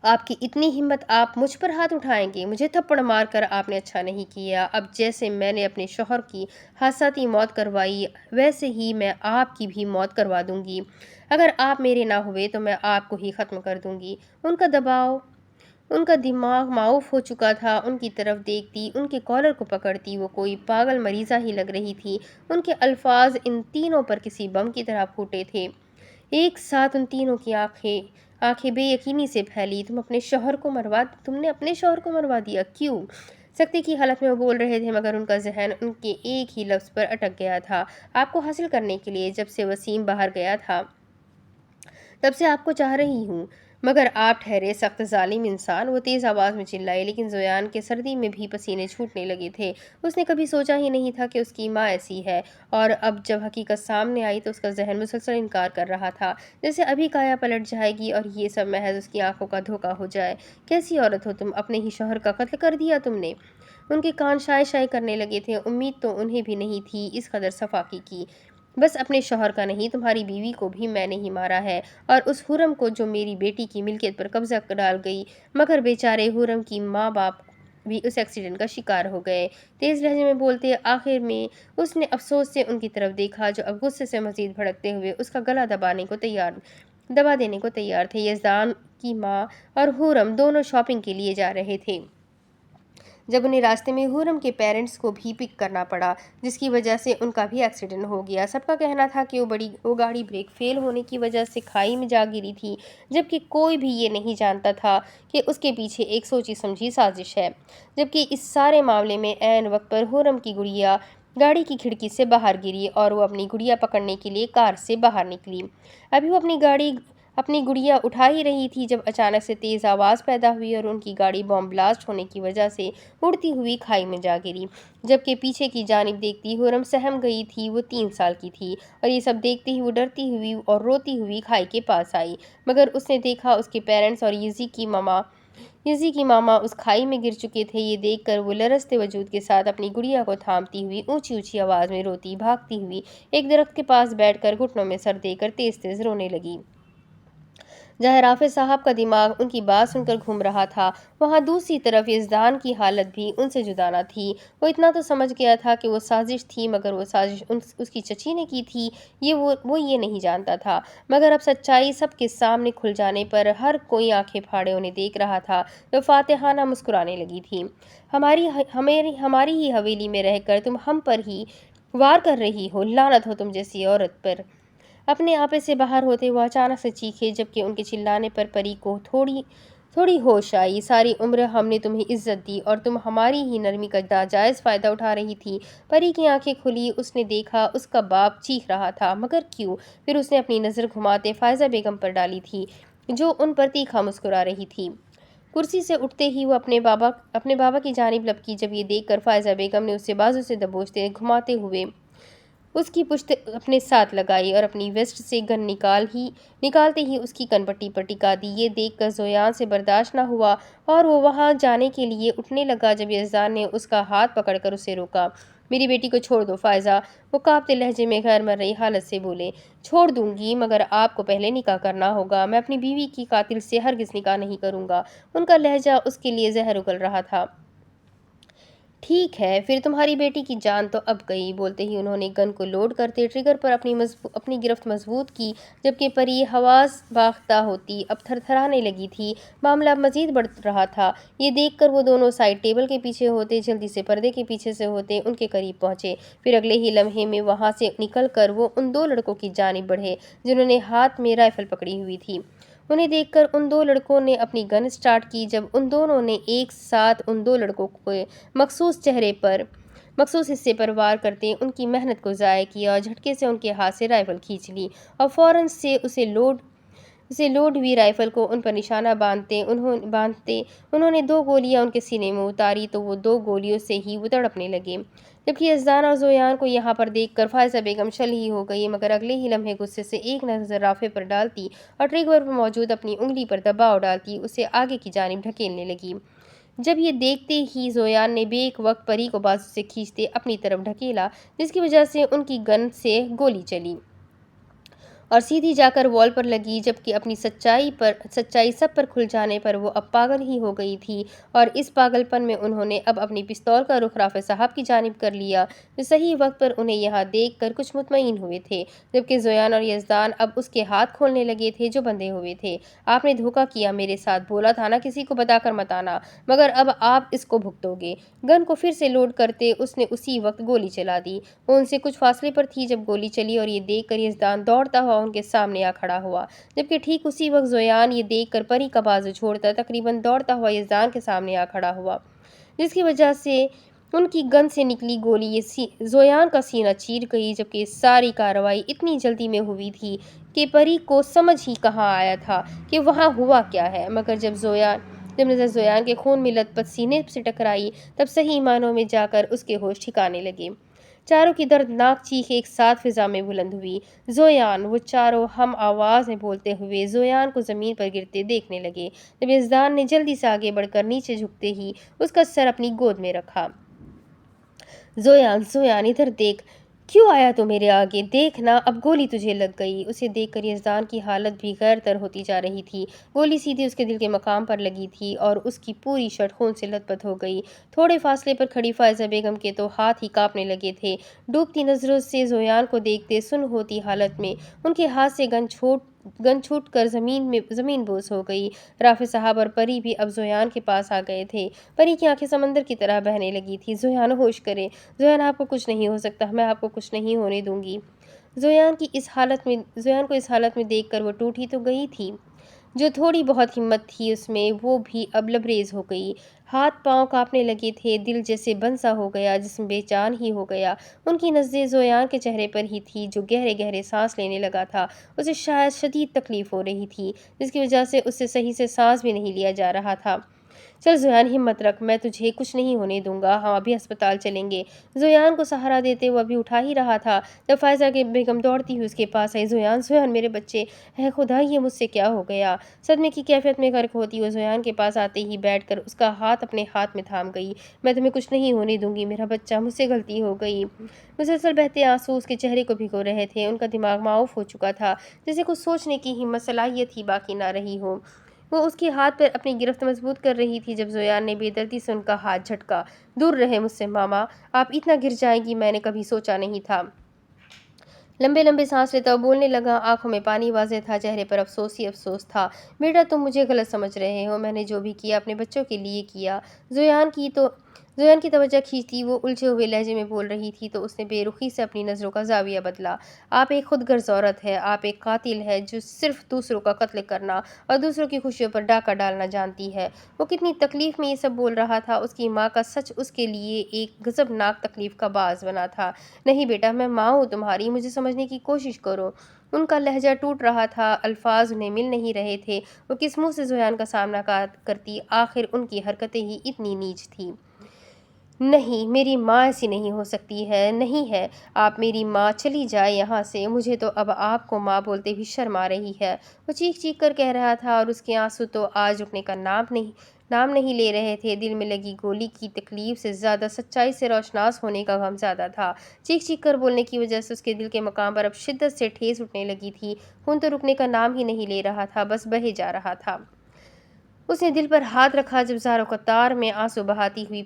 آپ کی اتنی ہمت، آپ مجھ پر ہاتھ اٹھائیں گے؟ مجھے تھپڑ مار کر آپ نے اچھا نہیں کیا۔ اب جیسے میں نے اپنے شوہر کی حادثاتی موت کروائی، ویسے ہی میں آپ کی بھی موت کروا دوں گی۔ اگر آپ میرے نہ ہوئے تو میں آپ کو ہی ختم کر دوں گی۔ ان کا دباؤ ان کا دماغ معاف ہو چکا تھا۔ ان کی طرف دیکھتی، ان کے کالر کو پکڑتی، وہ کوئی پاگل مریضہ ہی لگ رہی تھی۔ ان کے الفاظ ان تینوں پر کسی بم کی طرح پھوٹے تھے۔ ایک ساتھ ان تینوں کی آنکھیں بے یقینی سے پھیلی۔ تم نے اپنے شوہر کو مروا دیا؟ کیوں؟ سکتے کی حالت میں وہ بول رہے تھے، مگر ان کا ذہن ان کے ایک ہی لفظ پر اٹک گیا تھا، آپ کو حاصل کرنے کے لیے۔ جب سے وسیم باہر گیا تھا تب سے آپ کو چاہ رہی ہوں۔ مگر آپ ٹھہرے، سخت ظالم انسان، وہ تیز آواز میں چلائی، لیکن زویان کے سردی میں بھی پسینے چھوٹنے لگے تھے۔ اس نے کبھی سوچا ہی نہیں تھا کہ اس کی ماں ایسی ہے، اور اب جب حقیقت سامنے آئی تو اس کا ذہن مسلسل انکار کر رہا تھا، جیسے ابھی کایا پلٹ جائے گی اور یہ سب محض اس کی آنکھوں کا دھوکہ ہو جائے۔ کیسی عورت ہو تم، اپنے ہی شوہر کا قتل کر دیا تم نے؟ ان کے کان شائے شائے کرنے لگے تھے۔ امید تو انہیں بھی نہیں تھی اس قدر صفاقی کی۔ بس اپنے شوہر کا نہیں، تمہاری بیوی کو بھی میں نے ہی مارا ہے، اور اس حرم کو جو میری بیٹی کی ملکیت پر قبضہ ڈال گئی۔ مگر بیچارے حرم کی ماں باپ بھی اس ایکسیڈنٹ کا شکار ہو گئے، تیز لہجے میں بولتے۔ آخر میں اس نے افسوس سے ان کی طرف دیکھا، جو اب غصے سے مزید بھڑکتے ہوئے اس کا گلا دبا دینے کو تیار تھے۔ یزدان کی ماں اور حرم دونوں شاپنگ کے لیے جا رہے تھے، جب انہیں راستے میں حرم کے پیرنٹس کو بھی پک کرنا پڑا، جس کی وجہ سے ان کا بھی ایکسیڈنٹ ہو گیا۔ سب کا کہنا تھا کہ وہ گاڑی بریک فیل ہونے کی وجہ سے کھائی میں جا گری تھی، جبکہ کوئی بھی یہ نہیں جانتا تھا کہ اس کے پیچھے ایک سوچی سمجھی سازش ہے۔ جبکہ اس سارے معاملے میں عین وقت پر حرم کی گڑیا گاڑی کی کھڑکی سے باہر گری، اور وہ اپنی گڑیا پکڑنے کے لیے کار سے باہر نکلی۔ ابھی وہ اپنی گڑیا اٹھا ہی رہی تھی جب اچانک سے تیز آواز پیدا ہوئی، اور ان کی گاڑی بم بلاسٹ ہونے کی وجہ سے اڑتی ہوئی کھائی میں جا گری۔ جبکہ پیچھے کی جانب دیکھتی حرم سہم گئی تھی۔ وہ 3 سال کی تھی، اور یہ سب دیکھتے ہی وہ ڈرتی ہوئی اور روتی ہوئی کھائی کے پاس آئی، مگر اس نے دیکھا اس کے پیرنٹس اور یزی کی ماما اس کھائی میں گر چکے تھے۔ یہ دیکھ کر وہ لرزتے وجود کے ساتھ اپنی گڑیا کو تھامتی ہوئی اونچی اونچی آواز میں روتی بھاگتی ہوئی ایک درخت کے پاس بیٹھ کر گھٹنوں میں سر دے کر تیز تیز رونے لگی۔ جہاں رافع صاحب کا دماغ ان کی بات سن کر گھوم رہا تھا، وہاں دوسری طرف یزدان کی حالت بھی ان سے جدا نہ تھی۔ وہ اتنا تو سمجھ گیا تھا کہ وہ سازش تھی، مگر وہ سازش اس کی چچی نے کی تھی وہ یہ نہیں جانتا تھا۔ مگر اب سچائی سب کے سامنے کھل جانے پر ہر کوئی آنکھیں پھاڑے انہیں دیکھ رہا تھا۔ وہ فاتحانہ مسکرانے لگی تھی۔ ہماری ہی حویلی میں رہ کر تم ہم پر ہی وار کر رہی ہو، لعنت ہو تم جیسی عورت پر۔ اپنے آپے سے باہر ہوتے وہ اچانک سے چیخے، جبکہ ان کے چلانے پر پری کو تھوڑی ہوش آئی۔ ساری عمر ہم نے تمہیں عزت دی، اور تم ہماری ہی نرمی کا ناجائز فائدہ اٹھا رہی تھی۔ پری کی آنکھیں کھلی، اس نے دیکھا اس کا باپ چیخ رہا تھا، مگر کیوں؟ پھر اس نے اپنی نظر گھماتے فائزہ بیگم پر ڈالی تھی، جو ان پر تیکھا مسکرا رہی تھی۔ کرسی سے اٹھتے ہی وہ اپنے بابا کی جانب لپکی۔ جب یہ دیکھ کر فائزہ بیگم نے اسے بازو سے دبوچتے گھماتے ہوئے اس کی پشت اپنے ساتھ لگائی، اور اپنی ویسٹ سے گن نکالتے ہی اس کی کن پٹی پر ٹکا دی۔ یہ دیکھ کر زویان سے برداشت نہ ہوا، اور وہ وہاں جانے کے لیے اٹھنے لگا، جب یزدان نے اس کا ہاتھ پکڑ کر اسے روکا۔ میری بیٹی کو چھوڑ دو فائزہ، وہ کانپتے لہجے میں غیر مرئی حالت سے بولے۔ چھوڑ دوں گی، مگر آپ کو پہلے نکاح کرنا ہوگا۔ میں اپنی بیوی کی قاتل سے ہرگز نکاح نہیں کروں گا۔ ان کا لہجہ اس کے لیے زہر اگل رہا تھا۔ ٹھیک ہے، پھر تمہاری بیٹی کی جان تو اب گئی۔ بولتے ہی انہوں نے گن کو لوڈ کرتے ٹریگر پر اپنی گرفت مضبوط کی، جبکہ پری حواس باختہ ہوتی اب تھرتھرانے لگی تھی۔ معاملہ اب مزید بڑھ رہا تھا۔ یہ دیکھ کر وہ دونوں سائڈ ٹیبل کے پیچھے ہوتے جلدی سے پردے کے پیچھے سے ہوتے ان کے قریب پہنچے۔ پھر اگلے ہی لمحے میں وہاں سے نکل کر وہ ان 2 لڑکوں کی جانب بڑھے جنہوں نے ہاتھ میں رائفل پکڑی ہوئی تھی۔ انہیں دیکھ کر ان 2 لڑکوں نے اپنی گن سٹارٹ کی۔ جب ان دونوں نے ایک ساتھ ان 2 لڑکوں کے مخصوص حصے پر وار کرتے ان کی محنت کو ضائع کیا، اور جھٹکے سے ان کے ہاتھ سے رائفل کھینچ لی، اور فوراً سے اسے لوڈ ہوئی رائفل کو ان پر نشانہ باندھتے انہوں نے 2 گولیاں ان کے سینے میں اتاری، تو وہ 2 گولیوں سے ہی وہ تڑپنے لگے۔ جبکہ یزدان اور زویان کو یہاں پر دیکھ کر فائزہ بیگم شل ہی ہو گئی، مگر اگلے ہی لمحے غصے سے ایک نظر رافع پر ڈالتی اور ٹریگر پر موجود اپنی انگلی پر دباؤ ڈالتی اسے آگے کی جانب ڈھکیلنے لگی۔ جب یہ دیکھتے ہی زویان نے بیک وقت پری کو بازو سے کھینچتے اپنی طرف ڈھکیلا، جس کی وجہ سے ان کی گن سے گولی چلی۔ اور سیدھی جا کر وال پر لگی، جبکہ اپنی سچائی سب پر کھل جانے پر وہ اب پاگل ہی ہو گئی تھی، اور اس پاگل پن میں انہوں نے اب اپنی پستول کا رخ رافع صاحب کی جانب کر لیا، جو صحیح وقت پر انہیں یہاں دیکھ کر کچھ مطمئن ہوئے تھے، جبکہ زویان اور یزدان اب اس کے ہاتھ کھولنے لگے تھے جو بندھے ہوئے تھے۔ آپ نے دھوکہ کیا میرے ساتھ، بولا تھا نا کسی کو بتا کر مت آنا، مگر اب آپ اس کو بھگتو گے۔ گن کو پھر سے لوڈ کرتے اس نے اسی وقت گولی چلا دی۔ وہ ان سے کچھ فاصلے پر تھی جب گولی چلی، اور یہ دیکھ کر یزدان دوڑتا ہوا ان کے سامنے آ کھڑا ہوا، جبکہ ٹھیک اسی وقت زویان یہ دیکھ کر پری کا بازو چھوڑتا تقریباً دوڑتا ہوا یزدان کے سامنے آ کھڑا ہوا، جس کی وجہ سے ان کی گن سے نکلی گولی یہ زویان کا سینہ چیر گئی، جبکہ یہ ساری کارروائی اتنی جلدی میں ہوئی تھی کہ پری کو سمجھ ہی کہاں آیا تھا کہ وہاں ہوا کیا ہے، مگر جب نظر زویان کے خون میں لت پت سینے سے ٹکرائی، تب صحیح معنوں میں جا کر اس کے ہوش ٹھکانے لگے۔ چاروں کی دردناک چیخ ایک ساتھ فضا میں بلند ہوئی۔ زویان! وہ چاروں ہم آواز میں بولتے ہوئے زویان کو زمین پر گرتے دیکھنے لگے، جب یزدان نے جلدی سے آگے بڑھ کر نیچے جھکتے ہی اس کا سر اپنی گود میں رکھا۔ زویان! زویان! ادھر دیکھ! کیوں آیا تو میرے آگے؟ دیکھ نا، اب گولی تجھے لگ گئی۔ اسے دیکھ کر یزدان کی حالت بھی غیر تر ہوتی جا رہی تھی۔ گولی سیدھی اس کے دل کے مقام پر لگی تھی اور اس کی پوری شرٹ خون سے لت پت ہو گئی۔ تھوڑے فاصلے پر کھڑی فائزہ بیگم کے تو ہاتھ ہی کانپنے لگے تھے۔ ڈوبتی نظروں سے زویان کو دیکھتے سن ہوتی حالت میں ان کے ہاتھ سے گن چھوٹ کر زمین بوس ہو گئی۔ رافع صاحب اور پری بھی اب زویان کے پاس آ گئے تھے۔ پری کی آنکھیں سمندر کی طرح بہنے لگی تھی۔ زویان ہوش کرے، زویان آپ کو کچھ نہیں ہو سکتا، میں آپ کو کچھ نہیں ہونے دوں گی۔ زویان کو اس حالت میں دیکھ کر وہ ٹوٹ ہی تو گئی تھی۔ جو تھوڑی بہت ہمت تھی اس میں، وہ بھی اب لبریز ہو گئی۔ ہاتھ پاؤں کانپنے لگے تھے، دل جیسے بند سا ہو گیا، جسم بے جان ہی ہو گیا۔ ان کی نظریں زویان کے چہرے پر ہی تھی جو گہرے گہرے سانس لینے لگا تھا۔ اسے شاید شدید تکلیف ہو رہی تھی، جس کی وجہ سے اس سے صحیح سے سانس بھی نہیں لیا جا رہا تھا۔ چل زویان، ہمت رکھ، میں تجھے کچھ نہیں ہونے دوں گا، ہم ابھی ہسپتال چلیں گے۔ زویان کو سہارا دیتے وہ ابھی اٹھا ہی رہا تھا جب فائزہ بیگم دوڑتی ہوئی اس کے پاس آئی۔ زویان! زویان میرے بچے! اے خدا، یہ مجھ سے کیا ہو گیا؟ صدمے کی کیفیت میں غرق ہوتی وہ زویان کے پاس آتے ہی بیٹھ کر اس کا ہاتھ اپنے ہاتھ میں تھام گئی۔ میں تمہیں کچھ نہیں ہونے دوں گی میرا بچہ، مجھ سے غلطی ہو گئی۔ مسلسل بہتے آنسو اس کے چہرے کو بھگو رہے تھے۔ ان کا دماغ معاف ہو چکا تھا، جیسے کچھ سوچنے کی ہمت صلاحیت ہی باقی نہ رہی ہو۔ وہ اس کے ہاتھ پر اپنی گرفت مضبوط کر رہی تھی جب زویان نے بے دردی سے ان کا ہاتھ جھٹکا۔ دور رہیں مجھ سے ماما، آپ اتنا گر جائیں گی میں نے کبھی سوچا نہیں تھا۔ لمبے لمبے سانس لیتا وہ بولنے لگا، آنکھوں میں پانی واضح تھا، چہرے پر افسوس ہی افسوس تھا۔ بیٹا تم مجھے غلط سمجھ رہے ہو، میں نے جو بھی کیا اپنے بچوں کے لیے کیا۔ زویان کی توجہ کھینچتی وہ الجھے ہوئے لہجے میں بول رہی تھی تو اس نے بے رخی سے اپنی نظروں کا زاویہ بدلا۔ آپ ایک خود غرض عورت ہے، آپ ایک قاتل ہے جو صرف دوسروں کا قتل کرنا اور دوسروں کی خوشیوں پر ڈاکہ ڈالنا جانتی ہے۔ وہ کتنی تکلیف میں یہ سب بول رہا تھا، اس کی ماں کا سچ اس کے لیے ایک غضبناک تکلیف کا باعث بنا تھا۔ نہیں بیٹا، میں ماں ہوں تمہاری، مجھے سمجھنے کی کوشش کرو۔ ان کا لہجہ ٹوٹ رہا تھا، الفاظ انہیں مل نہیں رہے تھے۔ وہ کس منہ سے زویان کا سامنا کرتی، آخر ان کی حرکتیں ہی اتنی نیچ تھیں۔ نہیں، میری ماں ایسی نہیں ہو سکتی ہے، نہیں ہے آپ میری ماں، چلی جائے یہاں سے، مجھے تو اب آپ کو ماں بولتے بھی شرم آ رہی ہے۔ وہ چیخ چیخ کر کہہ رہا تھا اور اس کے آنسو تو آج رکنے کا نام نہیں لے رہے تھے۔ دل میں لگی گولی کی تکلیف سے زیادہ سچائی سے روشناس ہونے کا غم زیادہ تھا۔ چیخ چیخ کر بولنے کی وجہ سے اس کے دل کے مقام پر اب شدت سے ٹھیس اٹھنے لگی تھی۔ خون تو رکنے کا نام ہی نہیں لے رہا تھا، بس بہے جا رہا تھا۔ اس نے دل پر ہاتھ رکھا جب زاروں قطار میں آنسو بہاتی ہوئی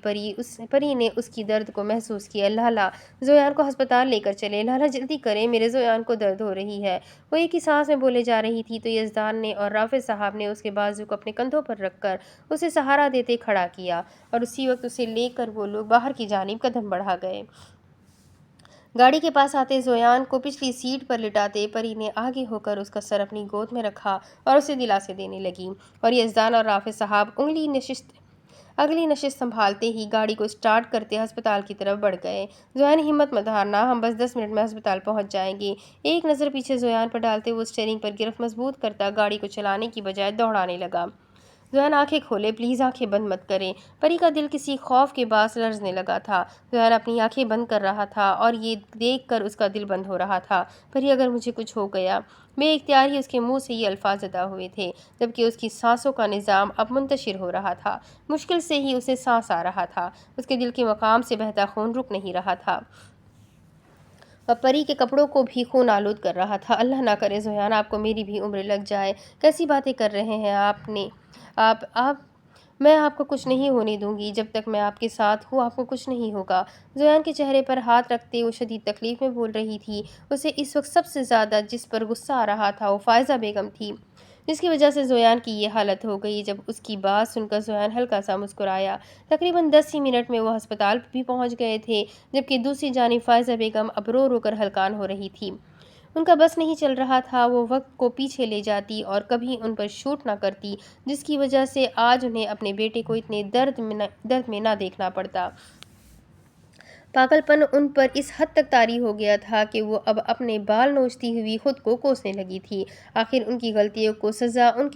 پری نے اس کی درد کو محسوس کیا۔ لالا، زویان کو ہسپتال لے کر چلے، لالا جلدی کریں، میرے زویان کو درد ہو رہی ہے۔ وہ ایک ہی سانس میں بولے جا رہی تھی تو یزدان نے اور رافع صاحب نے اس کے بازو کو اپنے کندھوں پر رکھ کر اسے سہارا دیتے کھڑا کیا، اور اسی وقت اسے لے کر وہ لوگ باہر کی جانب قدم بڑھا گئے۔ گاڑی کے پاس آتے زویان کو پچھلی سیٹ پر لٹاتے پری نے آگے ہو کر اس کا سر اپنی گود میں رکھا اور اسے دلاسے دینے لگی، اور یزدان اور رافع صاحب اگلی نشست سنبھالتے ہی گاڑی کو اسٹارٹ کرتے ہسپتال کی طرف بڑھ گئے۔ زویان ہمت مت ہارنا، ہم بس 10 منٹ میں ہسپتال پہنچ جائیں گے۔ ایک نظر پیچھے زویان پر ڈالتے وہ اسٹیئرنگ پر گرفت مضبوط کرتا گاڑی کو چلانے کی بجائے دوڑانے لگا۔ زویان آنکھیں کھولے، پلیز آنکھیں بند مت کریں۔ پری کا دل کسی خوف کے باعث لرزنے لگا تھا۔ زویان اپنی آنکھیں بند کر رہا تھا اور یہ دیکھ کر اس کا دل بند ہو رہا تھا، پری اگر مجھے کچھ ہو گیا۔ بے اختیار ہی اس کے منہ سے یہ الفاظ ادا ہوئے تھے، جبکہ اس کی سانسوں کا نظام اب منتشر ہو رہا تھا۔ مشکل سے ہی اسے سانس آ رہا تھا، اس کے دل کے مقام سے بہتا خون رک نہیں رہا تھا۔ پری کے کپڑوں کو بھی خون آلود کر رہا تھا۔ اللہ نہ کرے زویان آپ کو میری بھی عمر لگ جائے، کیسی باتیں کر رہے ہیں آپ میں آپ کو کچھ نہیں ہونے دوں گی، جب تک میں آپ کے ساتھ ہوں آپ کو کچھ نہیں ہوگا۔ زویان کے چہرے پر ہاتھ رکھتے وہ شدید تکلیف میں بول رہی تھی۔ اسے اس وقت سب سے زیادہ جس پر غصہ آ رہا تھا وہ فائزہ بیگم تھی، جس کی وجہ سے زویان کی یہ حالت ہو گئی۔ جب اس کی بات سن کر زویان ہلکا سا مسکرایا۔ تقریباً 10 ہی منٹ میں وہ ہسپتال بھی پہنچ گئے تھے، جبکہ دوسری جانب فائزہ بیگم اب رو رو کر ہلکان ہو رہی تھی۔ ان کا بس نہیں چل رہا تھا، وہ وقت کو پیچھے لے جاتی اور کبھی ان پر شوٹ نہ کرتی، جس کی وجہ سے آج انہیں اپنے بیٹے کو اتنے درد میں نہ دیکھنا پڑتا۔ پاگل پن ان پر اس حد تک طاری ہو گیا تھا کہ وہ اب اپنے بال نوچتی ہوئی خود کو کوسنے لگی تھی۔ آخر ان کی غلطیوں کی سزا ان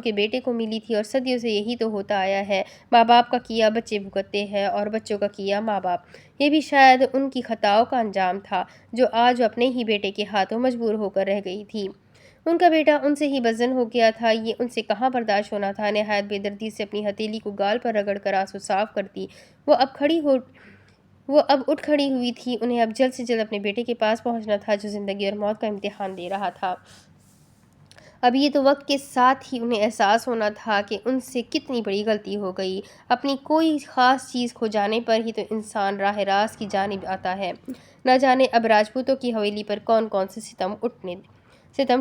کے بیٹے کو ملی تھی، اور صدیوں سے یہی تو ہوتا آیا ہے، ماں باپ کا کیا بچے بھگتتے ہیں اور بچوں کا کیا ماں باپ۔ یہ بھی شاید ان کی خطاؤں کا انجام تھا، جو آج اپنے ہی بیٹے کے ہاتھوں مجبور ہو کر رہ گئی تھی۔ ان کا بیٹا ان سے ہی بدظن ہو گیا تھا، یہ ان سے کہاں برداشت ہونا تھا۔ نہایت بے دردی سے اپنی ہتھیلی کو گال پر رگڑ کر آنسو صاف کرتی وہ اب اٹھ کھڑی ہوئی تھی۔ انہیں اب جلد سے جلد اپنے بیٹے کے پاس پہنچنا تھا، جو زندگی اور موت کا امتحان دے رہا تھا۔ اب یہ تو وقت کے ساتھ ہی انہیں احساس ہونا تھا کہ ان سے کتنی بڑی غلطی ہو گئی۔ اپنی کوئی خاص چیز کھو جانے پر ہی تو انسان راہ راست کی جانب آتا ہے۔ نہ جانے اب راجپوتوں کی حویلی پر کون کون سے ستم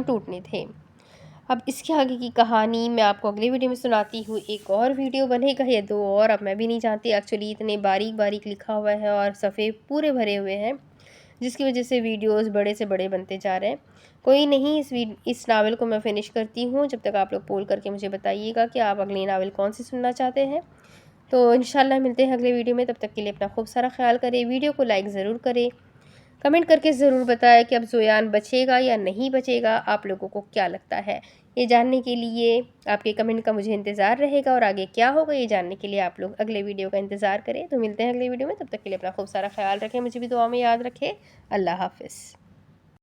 ٹوٹنے تھے۔ اب اس کے آگے کی کہانی میں آپ کو اگلے ویڈیو میں سناتی ہوں۔ ایک اور ویڈیو بنے گا یا 2 اور، اب میں بھی نہیں جانتی، ایکچولی اتنے باریک باریک لکھا ہوا ہے اور صفحے پورے بھرے ہوئے ہیں، جس کی وجہ سے ویڈیوز بڑے سے بڑے بنتے جا رہے ہیں۔ کوئی نہیں، اس ناول کو میں فنش کرتی ہوں، جب تک آپ لوگ پول کر کے مجھے بتائیے گا کہ آپ اگلی ناول کون سی سننا چاہتے ہیں۔ تو انشاءاللہ ملتے ہیں اگلے ویڈیو میں، تب تک کے لیے اپنا خوب سارا خیال کریں، ویڈیو کو لائک ضرور کریں، کمنٹ کر کے ضرور بتائیں کہ اب زویان بچے گا یا نہیں بچے گا، آپ لوگوں کو کیا لگتا ہے۔ یہ جاننے کے لیے آپ کے کمنٹ کا مجھے انتظار رہے گا، اور آگے کیا ہوگا یہ جاننے کے لیے آپ لوگ اگلے ویڈیو کا انتظار کریں۔ تو ملتے ہیں اگلے ویڈیو میں، تب تک کے لیے اپنا خوب سارا خیال رکھیں، مجھے بھی دعا میں یاد رکھیں۔ اللہ حافظ۔